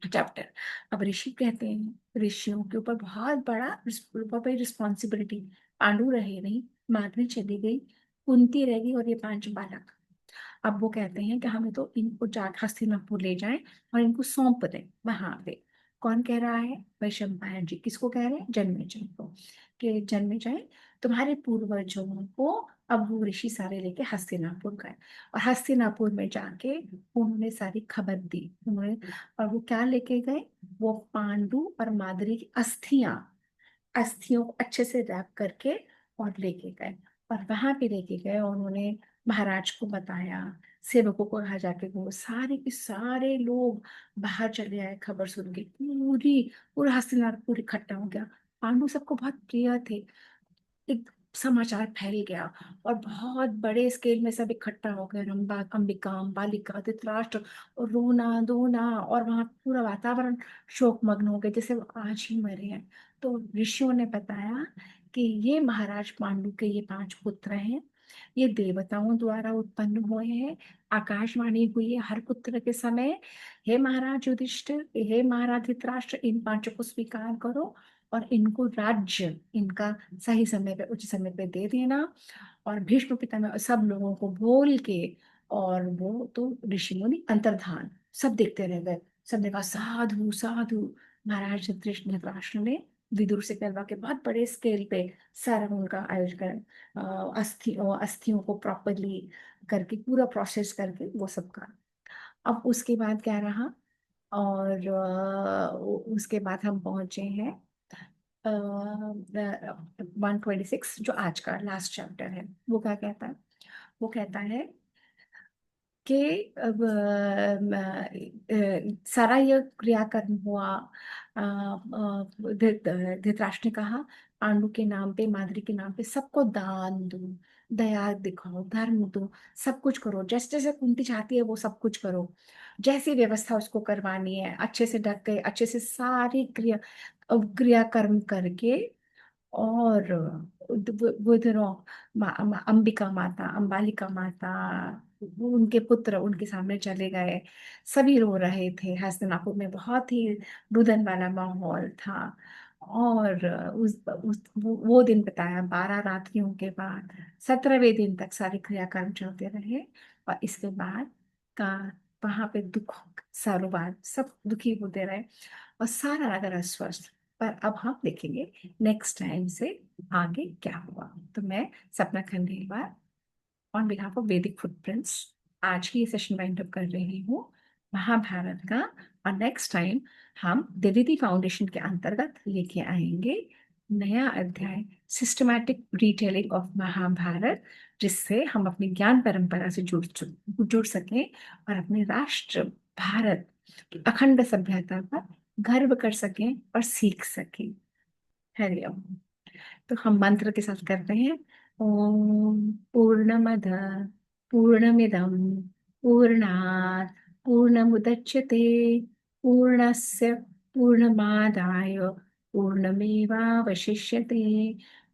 Speaker 1: चैप्टर। अब ऋषि कहते हैं ऋषियों के ऊपर बहुत बड़ी रिस्पॉन्सिबिलिटी। पांडु रहे नहीं, माधवी चली गई, कुंती रह गई और ये 5 बालक। अब वो कहते हैं कि हमें तो इनको हस्तिनापुर ले जाएं और इनको सौंप दें वहां पे। कौन कह रहा है? वैशंपायन जी। किसको कह रहे हैं? जन्मेजय को। कि जन्मेजय तुम्हारे पूर्वजों को, अब वो ऋषि सारे लेके हस्तिनापुर गए और हस्तिनापुर में जाके उन्होंने सारी खबर दी। उन्होंने, और वो क्या लेके गए? वो पांडु और माद्री की अस्थियां, अस्थियों को अच्छे से रैप करके और लेके गए। और वहां पे लेके गए और उन्होंने महाराज को बताया, सेवकों को कहा जाके वो सारे के सारे लोग बाहर चले आए। खबर सुन के पूरा हस्तिनापुर इकट्ठा हो गया। पांडु सबको बहुत प्रिय थे। एक समाचार फैल गया और बहुत बड़े स्केल में सब इकट्ठा हो गए। अंबिका बालिका धृतराष्ट्र, और रोना धोना, और वहां पूरा वातावरण शोकमग्न हो गया जैसे वो आज ही मरे हैं। तो ऋषियों ने बताया कि ये महाराज पांडु के ये 5 पुत्र हैं, ये देवताओं द्वारा उत्पन्न हुए हैं। आकाशवाणी हुई है हर पुत्र के समय, हे महाराज युधिष्ठिर, हे महाराज धृतराष्ट्र, इन 5 को स्वीकार करो और इनको राज्य इनका सही समय पे उचित समय पे दे देना। और भीष्म पितामह सब लोगों को बोल के, और वो तो ऋषि मुनि अंतर्धान सब देखते रह गए। सबने कहा साधु साधु। महाराज धृतराष्ट्र ने विदुर से कहलवा के बहुत बड़े स्केल पे सारा उनका आयोजन, अस्थियों को प्रॉपरली करके, पूरा प्रोसेस करके वो सब का। अब उसके बाद क्या रहा? और उसके बाद हम पहुंचे हैं 126, जो आज का लास्ट चैप्टर है। वो क्या कहता है? वो कहता है कि अब सारा यह क्रियाकर्म हुआ। धृतराष्ट्र ने कहा पांडु के नाम पे, माद्री के नाम पे सबको दान दो, दया दिखाओ, धर्म दो, सब कुछ करो, जैसे जैसे कुंती चाहती है वो सब कुछ करो, जैसी व्यवस्था उसको करवानी है। अच्छे से ढक के, अच्छे से सारी क्रियाकर्म करके। और वो दोनों अंबिका माता, अंबालिका माता, उनके पुत्र उनके सामने चले गए। सभी रो रहे थे। हस्तिनापुर में बहुत ही रुदन वाला माहौल था। और वो दिन बताया, 12 रात्रियों के बाद 17वें दिन तक सारे क्रियाकर्म चलते रहे। और इसके बाद का वहां पे दुख, सालों बाद सब दुखी होते रहे और सारा नगर अस्वस्थ। पर अब हम देखेंगे नेक्स्ट टाइम से आगे क्या हुआ। तो मैं सपना खंडेलवाल, ऑन बिहाफ ऑफ वैदिक फुटप्रिंट्स, आज ही सेशन वाइंड अप कर रही हूँ महाभारत का। और नेक्स्ट टाइम हम द्विवेदी फाउंडेशन के अंतर्गत लेके आएंगे नया अध्याय, सिस्टमैटिक रिटेलिंग ऑफ महाभारत, जिससे हम अपनी ज्ञान परंपरा से जुड़ सकें और अपने राष्ट्र भारत की अखंड सभ्यता पर गर्व कर सकें और सीख सकें। हरिओम। तो हम मंत्र के साथ करते हैं। ओम पूर्णमद पूर्णमिदम पूर्णात् पूर्णमुदच्यते पूर्णस्य पूर्णमादाय पूर्णमेवावशिष्यते।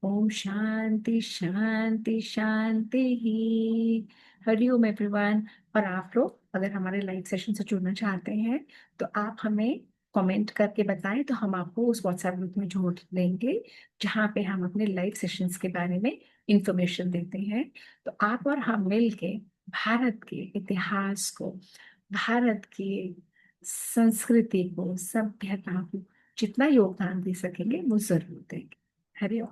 Speaker 1: ओम शांति शांति शांति ही। हरिओम एवरीवन। और आप लोग अगर हमारे लाइव सेशन से जुड़ना चाहते हैं तो आप हमें कमेंट करके बताएं, तो हम आपको उस व्हाट्सएप ग्रुप में जोड़ लेंगे जहाँ पे हम अपने लाइव सेशंस के बारे में इंफॉर्मेशन देते हैं। तो आप और हम मिलके भारत के इतिहास को, भारत की संस्कृति को, सभ्यता को जितना योगदान दे सकेंगे वो जरूर देंगे। हरिओम।